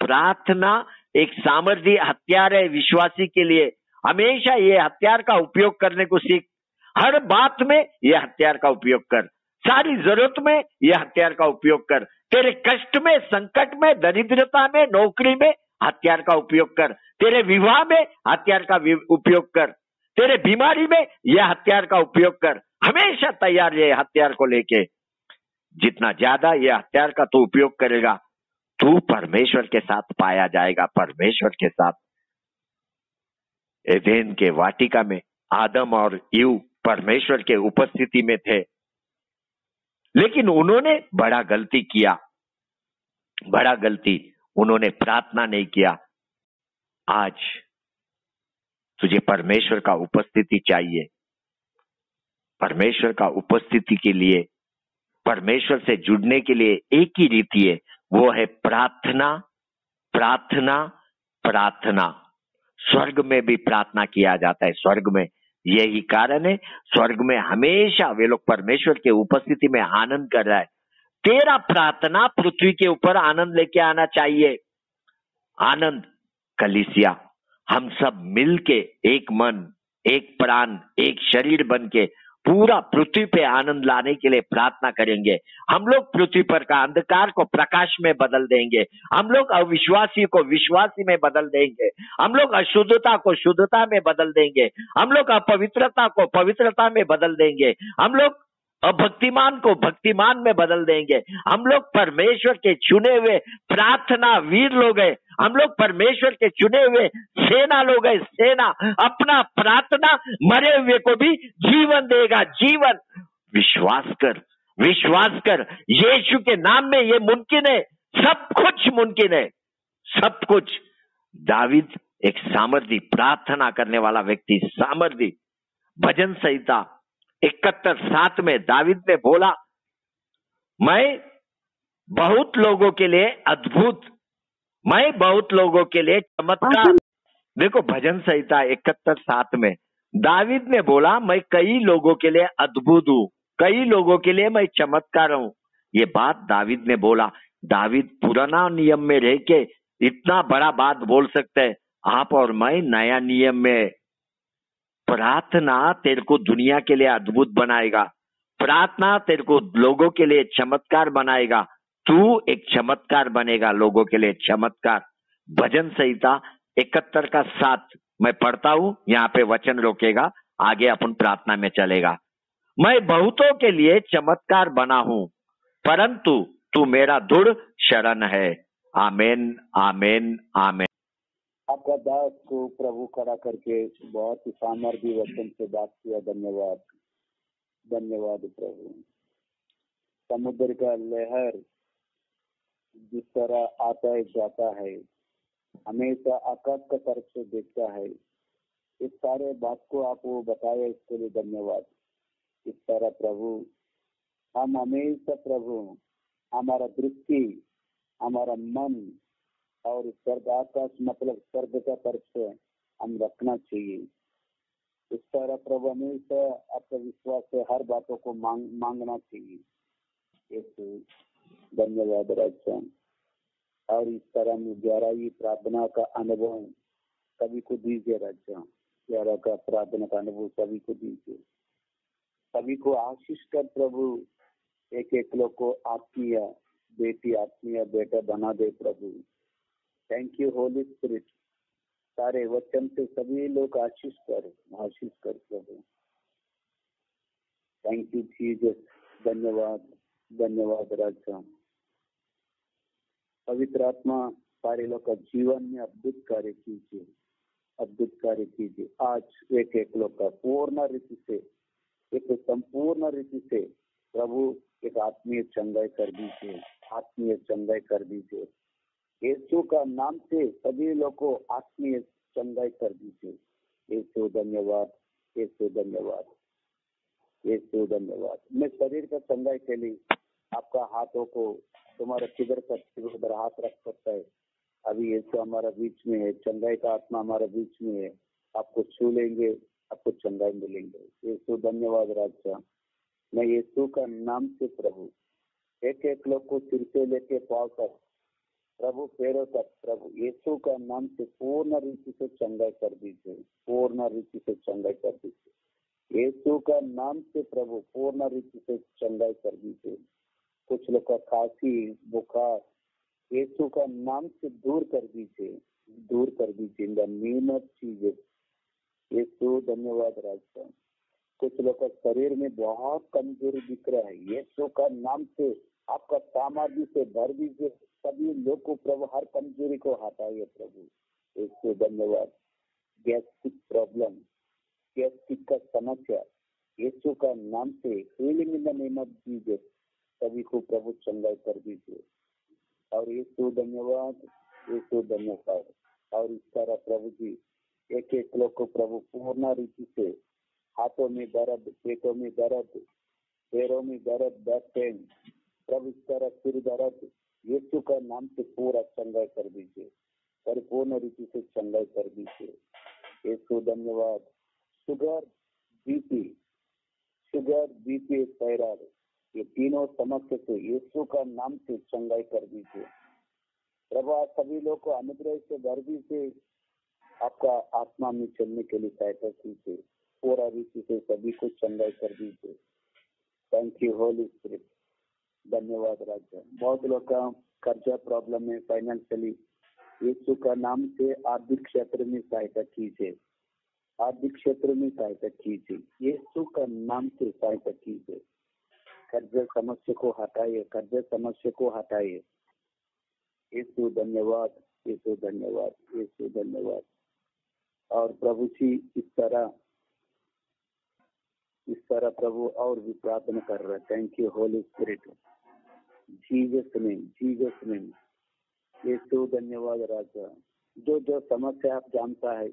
प्रार्थना एक सामर्थ्य हथियार है विश्वासी के लिए। हमेशा ये हथियार का उपयोग करने को सीख। हर बात में ये हथियार का उपयोग कर, सारी जरूरत में ये हथियार का उपयोग कर। तेरे कष्ट में, संकट में, दरिद्रता में, नौकरी में हथियार का उपयोग कर। तेरे विवाह में हथियार का उपयोग कर। तेरे बीमारी में यह हथियार का उपयोग कर। हमेशा तैयार ये हथियार को लेके। जितना ज्यादा ये हथियार का तू उपयोग करेगा, तू परमेश्वर के साथ पाया जाएगा, परमेश्वर के साथ। एदेन के वाटिका में आदम और ईव परमेश्वर के उपस्थिति में थे, लेकिन उन्होंने बड़ा गलती किया, बड़ा गलती। उन्होंने प्रार्थना नहीं किया। आज तुझे परमेश्वर का उपस्थिति चाहिए। परमेश्वर का उपस्थिति के लिए, परमेश्वर से जुड़ने के लिए एक ही रीति है, वो है प्रार्थना, प्रार्थना, प्रार्थना। स्वर्ग में भी प्रार्थना किया जाता है। स्वर्ग में यही कारण है, स्वर्ग में हमेशा वे लोग परमेश्वर के उपस्थिति में आनंद कर रहा है। तेरा प्रार्थना पृथ्वी के ऊपर आनंद लेके आना चाहिए। आनंद कलीसिया, हम सब मिलके एक मन, एक प्राण, एक शरीर बन के पूरा पृथ्वी पे आनंद लाने के लिए प्रार्थना करेंगे। हम लोग पृथ्वी पर का अंधकार को प्रकाश में बदल देंगे। हम लोग अविश्वासी को विश्वासी में बदल देंगे। हम लोग अशुद्धता को शुद्धता में बदल देंगे। हम लोग अपवित्रता को पवित्रता में बदल देंगे। हम लोग अभक्तिमान को भक्तिमान में बदल देंगे। हम लोग परमेश्वर के चुने हुए प्रार्थना वीर लोग हैं। हम लोग परमेश्वर के चुने हुए सेना लोग हैं। सेना अपना प्रार्थना मरे हुए को भी जीवन देगा। जीवन, विश्वास कर, विश्वास कर, यीशु के नाम में ये मुमकिन है। सब कुछ मुमकिन है, सब कुछ। दावीद एक सामर्थी प्रार्थना करने वाला व्यक्ति, सामर्थी। भजन संहिता 71:7 में दावीद ने बोला, मैं बहुत लोगों के लिए अद्भुत, मैं बहुत लोगों के लिए चमत्कार। देखो भजन संहिता 71:7 में दावीद ने बोला, मैं कई लोगों के लिए अद्भुत हूं, कई लोगों के लिए मैं चमत्कार हूं। ये बात दावीद ने बोला। दावीद पुराना नियम में रह के इतना बड़ा बात बोल सकते हैं। आप और मैं नया नियम में, प्रार्थना तेरे को दुनिया के लिए अद्भुत बनाएगा। प्रार्थना तेरे को लोगों के लिए चमत्कार बनाएगा। तू एक चमत्कार बनेगा, लोगों के लिए चमत्कार। भजन संहिता 71:7 मैं पढ़ता हूं, यहाँ पे वचन रोकेगा, आगे अपन प्रार्थना में चलेगा। मैं बहुतों के लिए चमत्कार बना हूं, परंतु तू मेरा दृढ़ शरण है। आमीन, आमीन, आमीन। आपका दास को प्रभु खड़ा करके बहुत ही सामर्थ्य वचन से बात किया। धन्यवाद, धन्यवाद प्रभु। समुद्र का लहर जिस तरह आता है जाता है, हमेशा आकाश का तरफ से देखता है, इस सारे बात को आप वो बताया, इसके लिए धन्यवाद। इस तरह प्रभु हम हमेशा प्रभु हमारा दृष्टि, हमारा मन और स्वर्ग आकाश मतलब स्वर्ग का तरफ से हम रखना चाहिए। इस तरह प्रभु हमेशा आपका विश्वास से हर बातों को मांगना चाहिए। एक धन्यवाद राजा। और इस तरह में 11वीं प्रार्थना का अनुभव सभी को दीजिए राजा। 11 का प्रार्थना का अनुभव सभी को दीजिए, सभी को आशीष कर प्रभु। एक एक लोग को आत्मीय बेटी, आत्मीय बेटा बना दे प्रभु। Thank you holy spirit. सारे वचन से सभी लोग आशीष कर प्रभु। Thank you Jesus. धन्यवाद, धन्यवाद राजा। पवित्र आत्मा सारे लोग का जीवन में अद्भुत कार्य कीजिए, अद्भुत कार्य कीजिए। आज एक एक लोग का पूर्ण रीति से, एक संपूर्ण रीति से प्रभु एक आत्मीय चंगाई कर दीजिए, आत्मीय चंगाई कर दीजिए। यीशु का नाम से सभी लोग को आत्मीय चंगाई कर दीजिए। यीशु धन्यवाद, यीशु धन्यवाद, यीशु धन्यवाद। मैं शरीर का चंगाई के लिए आपका हाथों को तुम्हारे किधर तक उधर हाथ रख सकता है। अभी यीशु हमारा बीच में है, चंगाई का आत्मा हमारे बीच में है। आपको छू लेंगे, आपको चंगाई मिलेंगे। यीशु धन्यवाद राजा। मैं यीशु का नाम से प्रभु एक एक लोग को सिर से लेके पाँव तक प्रभु, पैरों तक प्रभु, यीशु का नाम से पूर्ण रीति से चंगाई कर दीजिए, पूर्ण रीति से चंगाई कर दीजिए। यीशु का नाम से प्रभु पूर्ण रीति से चंगाई कर दीजिए। कुछ लोग का खांसी, बुखार यीशु का नाम से दूर कर दीजिए, दूर कर दीजिए। In the name of Jesus. Yeshu धन्यवाद राजा। कुछ लोग का शरीर में बहुत कमजोरी दिख रहा है, यीशु का नाम से आपका सामर्थ्य से भर दीजिए। सभी लोग को प्रभु हर कमजोरी को हटाइए प्रभु। यीशु धन्यवाद। गैस्ट्रिक प्रॉब्लम, गैस्ट्रिक का समस्या यीशु का नाम से healing in the name of Jesus सभी को प्रभु चंगाई कर दीजिए। और यीशु धन्यवाद, यीशु धन्यवाद। और इस तरह प्रभु जी एक एक लोग को प्रभु पूर्ण रीति से हाथों में दर्द, पेटों में दर्द, पैरों में दर्द, बैक पेन प्रभु, इस तरह सिर दर्द यीशु का नाम से पूरा चंगाई कर दीजिए, परिपूर्ण रीति से चंगाई कर दीजिए। यीशु धन्यवाद। शुगर बीपी थायराइड, ये तीनों समस्या से यीशु का नाम से चंगाई कर दीजिए प्रभु। आप सभी लोग को अनुग्रह से गर्वी से आपका आत्मा में चलने के लिए सहायता कीजिए, पूरा रीति से सभी को चंगाई कर दीजिए। Thank you holy spirit. धन्यवाद राजा। बहुत लोग का कर्जा प्रॉब्लम है फाइनेंशियली, यीशु का नाम से आर्थिक क्षेत्र में सहायता कीजिए, आर्थिक क्षेत्र में सहायता कीजिए, यीशु का नाम से सहायता कीजिए। कर्जा समस्या को हटाइए, कर्जा समस्या को हटाइए। यीशु धन्यवाद, यीशु धन्यवाद, यीशु धन्यवाद। और प्रभु जी इस तरह प्रभु और भी प्रार्थना कर रहे हैं। Thank you holy spirit, Jesus name. Yeshu धन्यवाद राजा। जो समस्या आप जानता है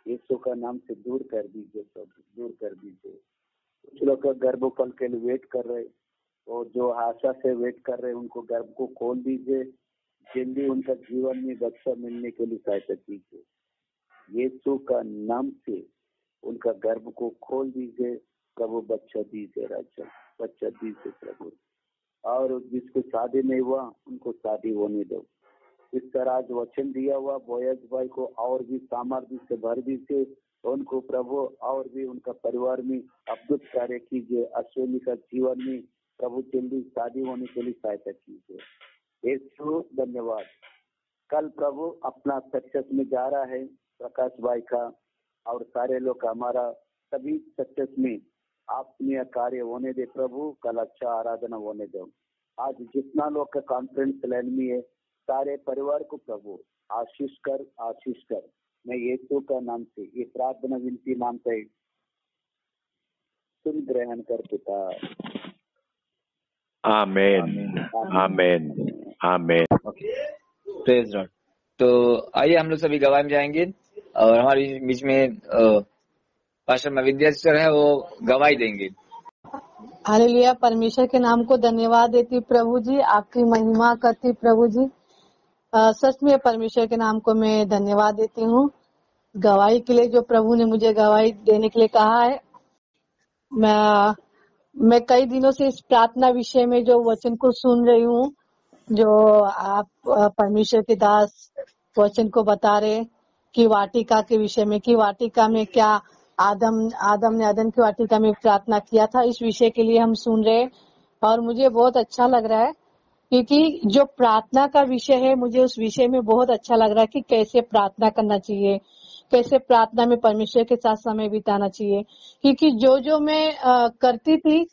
यीशु का नाम से दूर कर दीजिए प्रभु, दूर कर दीजिए। कुछ लोग गर्भफल के लिए वेट कर रहे और जो आशा से वेट कर रहे उनको गर्भ को खोल दीजिए, जल्दी उनका जीवन में बच्चा मिलने के लिए सहायता कीजिए। यीशु का नाम से उनका गर्भ को खोल दीजिए प्रभु, बच्चा दीजिए राजा, बच्चा दीजिए प्रभु। और जिसको शादी नहीं हुआ उनको शादी होने दो। इस तरह आज वचन दिया हुआ बोयज भाई को और भी सामर्थ्य से भर दीजिए उनको प्रभु, और भी उनका परिवार में अद्भुत कार्य कीजिए। अश्विनी का जीवन में प्रभु जल्दी शादी होने के लिए सहायता कीजिए। यीशु धन्यवाद। कल प्रभु अपना सक्सेस में जा रहा है प्रकाश भाई का और सारे लोग हमारा सभी सक्सेस में आत्मीय कार्य होने दे प्रभु। कल अच्छा आराधना होने दो। आज जितना लोग का कॉन्फ्रेंस लाइन में है सारे परिवार को प्रभु आशीष कर, आशीष कर। मैं यीशु का नाम से ये प्रार्थना विनती मांगता है, सुन ग्रहण कर पिता। Amen, amen, amen. Praise lord. तो आइए हम लोग सभी गवाही में जाएंगे और हमारे बीच में पास्टर विद्याचर है, वो गवाही देंगे। हालेलुया। परमेश्वर के नाम को धन्यवाद देती प्रभु जी, आपकी महिमा करती प्रभु जी। सच में परमेश्वर के नाम को मैं धन्यवाद देती हूँ गवाही के लिए, जो प्रभु ने मुझे गवाही देने के लिए कहा है। मैं कई दिनों से इस प्रार्थना विषय में जो वचन को सुन रही हूँ, जो आप परमेश्वर के दास वचन को बता रहे कि वाटिका के विषय में, कि वाटिका में क्या आदम ने अदन की वाटिका में प्रार्थना किया था, इस विषय के लिए हम सुन रहे और मुझे बहुत अच्छा लग रहा है, क्योंकि जो प्रार्थना का विषय है मुझे उस विषय में बहुत अच्छा लग रहा है कि कैसे प्रार्थना करना चाहिए, कैसे प्रार्थना में परमेश्वर के साथ समय बिताना चाहिए। क्योंकि जो मैं करती थी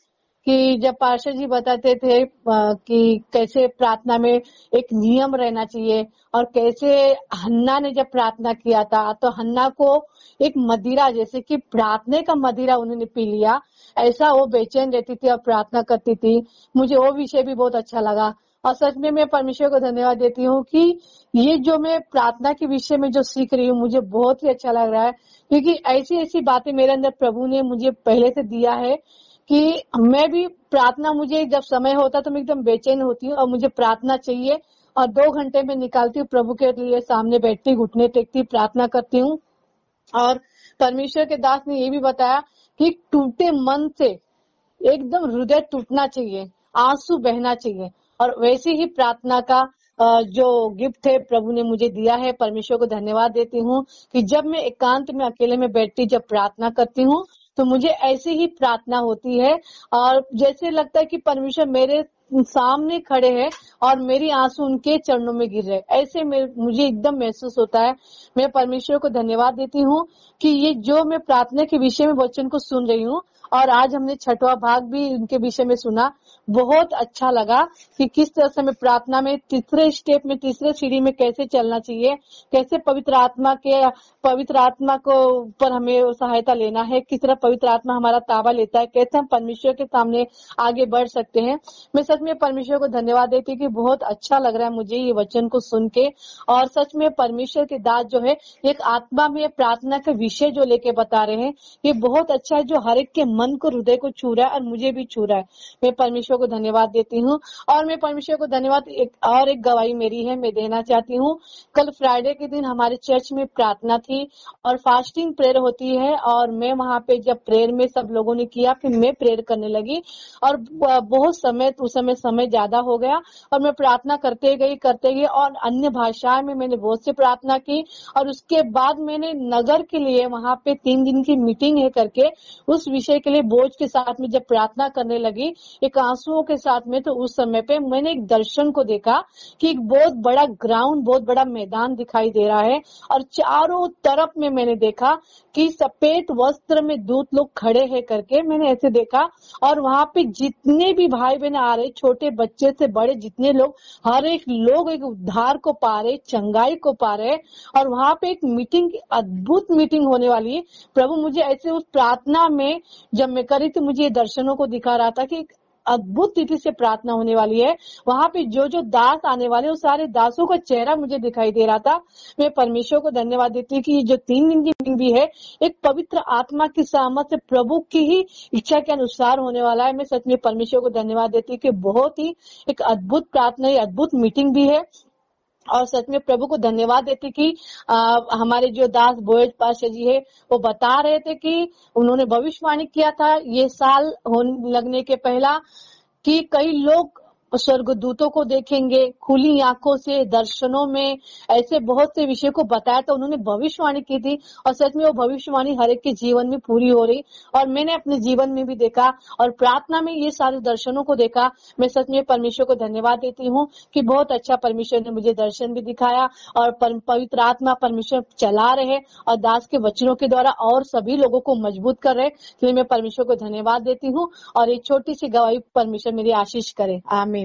कि जब पार्षद जी बताते थे कि कैसे प्रार्थना में एक नियम रहना चाहिए, और कैसे हन्ना ने जब प्रार्थना किया था तो हन्ना को एक मदिरा, जैसे कि प्रार्थना का मदिरा उन्होंने पी लिया, ऐसा वो बेचैन रहती थी और प्रार्थना करती थी। मुझे वो विषय भी बहुत अच्छा लगा और सच में मैं परमेश्वर को धन्यवाद देती हूँ कि ये जो मैं प्रार्थना के विषय में जो सीख रही हूँ मुझे बहुत ही अच्छा लग रहा है, क्योंकि ऐसी ऐसी बातें मेरे अंदर प्रभु ने मुझे पहले से दिया है कि मैं भी प्रार्थना, मुझे जब समय होता तो मैं एकदम बेचैन होती हूँ और मुझे प्रार्थना चाहिए और 2 घंटे में निकालती हूँ, प्रभु के लिए सामने बैठती, घुटने टेकती, प्रार्थना करती हूँ। और परमेश्वर के दास ने ये भी बताया कि टूटे मन से एकदम हृदय टूटना चाहिए, आंसू बहना चाहिए, और वैसी ही प्रार्थना का जो गिफ्ट है प्रभु ने मुझे दिया है। परमेश्वर को धन्यवाद देती हूँ कि जब मैं एकांत में अकेले में बैठती, जब प्रार्थना करती हूँ तो मुझे ऐसी ही प्रार्थना होती है और जैसे लगता है कि परमेश्वर मेरे सामने खड़े हैं और मेरी आंसू उनके चरणों में गिर रहे, ऐसे मुझे एकदम महसूस होता है। मैं परमेश्वर को धन्यवाद देती हूँ कि ये जो मैं प्रार्थना के विषय में वचन को सुन रही हूँ, और आज हमने 6वां भाग भी उनके विषय में सुना, बहुत अच्छा लगा कि किस तरह से हमें प्रार्थना में तीसरे स्टेप में, तीसरे सीढ़ी में कैसे चलना चाहिए, कैसे पवित्र आत्मा को ऊपर हमें सहायता लेना है, किस तरह पवित्र आत्मा हमारा ताबा लेता है, कैसे हम परमेश्वर के सामने आगे बढ़ सकते हैं। मैं सच सच में परमेश्वर को धन्यवाद देती हूँ कि बहुत अच्छा लग रहा है मुझे ये वचन को सुन के। और सच में परमेश्वर के दास जो है एक आत्मा में प्रार्थना के विषय जो लेके बता रहे हैं, ये बहुत अच्छा है, जो हर एक के मन को, हृदय को छू रहा है और मुझे भी छू रहा है। मैं परमेश्वर को धन्यवाद देती हूँ। और मैं परमेश्वर को धन्यवाद, एक गवाही मेरी है, मैं देना चाहती हूँ। कल फ्राइडे के दिन हमारे चर्च में प्रार्थना थी और फास्टिंग प्रेयर होती है, और मैं वहां पे जब प्रेयर में सब लोगों ने किया, फिर मैं प्रेयर करने लगी और बहुत समय, उस समय ज्यादा हो गया और मैं प्रार्थना करते गई और अन्य भाषाएं में मैंने बहुत से प्रार्थना की। और उसके बाद मैंने नगर के लिए वहां पे 3 दिन की मीटिंग है करके उस विषय के लिए बोझ के साथ में जब प्रार्थना करने लगी, एक आंसुओं के साथ में, तो उस समय पे मैंने एक दर्शन को देखा कि एक बहुत बड़ा ग्राउंड, बहुत बड़ा मैदान दिखाई दे रहा है और चारों तरफ में मैंने देखा कि सफेद वस्त्र में दूत लोग खड़े हैं करके मैंने ऐसे देखा। और वहां पे जितने भी भाई बहन आ रहे, छोटे बच्चे से बड़े जितने लोग, हर एक लोग एक उद्धार को पा रहे, चंगाई को पा रहे। और वहां पे एक मीटिंग, अद्भुत मीटिंग होने वाली है। प्रभु मुझे ऐसे उस प्रार्थना में जब मैं करी थी, मुझे दर्शनों को दिखा रहा था कि अद्भुत रीति से प्रार्थना होने वाली है। वहां पे जो जो दास आने वाले, उस सारे दासों का चेहरा मुझे दिखाई दे रहा था। मैं परमेश्वर को धन्यवाद देती हूँ कि ये जो 3 दिन की मीटिंग भी है, एक पवित्र आत्मा की सहमत से प्रभु की ही इच्छा के अनुसार होने वाला है। मैं सच में परमेश्वर को धन्यवाद देती हूँ कि बहुत ही एक अद्भुत प्रार्थना, अद्भुत मीटिंग भी है। और सच में प्रभु को धन्यवाद देती कि हमारे जो दास बोएज पाशा जी है, वो बता रहे थे कि उन्होंने भविष्यवाणी किया था ये साल होने लगने के पहला कि कई लोग स्वर्गदूतों को देखेंगे खुली आंखों से, दर्शनों में, ऐसे बहुत से विषय को बताया था। उन्होंने भविष्यवाणी की थी और सच में वो भविष्यवाणी हर एक के जीवन में पूरी हो रही। और मैंने अपने जीवन में भी देखा और प्रार्थना में ये सारे दर्शनों को देखा। मैं सच में परमेश्वर को धन्यवाद देती हूँ कि बहुत अच्छा परमेश्वर ने मुझे दर्शन भी दिखाया और पवित्र आत्मा परमेश्वर चला रहे और दास के वचनों के द्वारा और सभी लोगों को मजबूत कर रहे। इसलिए मैं परमेश्वर को धन्यवाद देती हूँ और एक छोटी सी गवाही परमेश्वर मेरी आशीष करे। आमीन।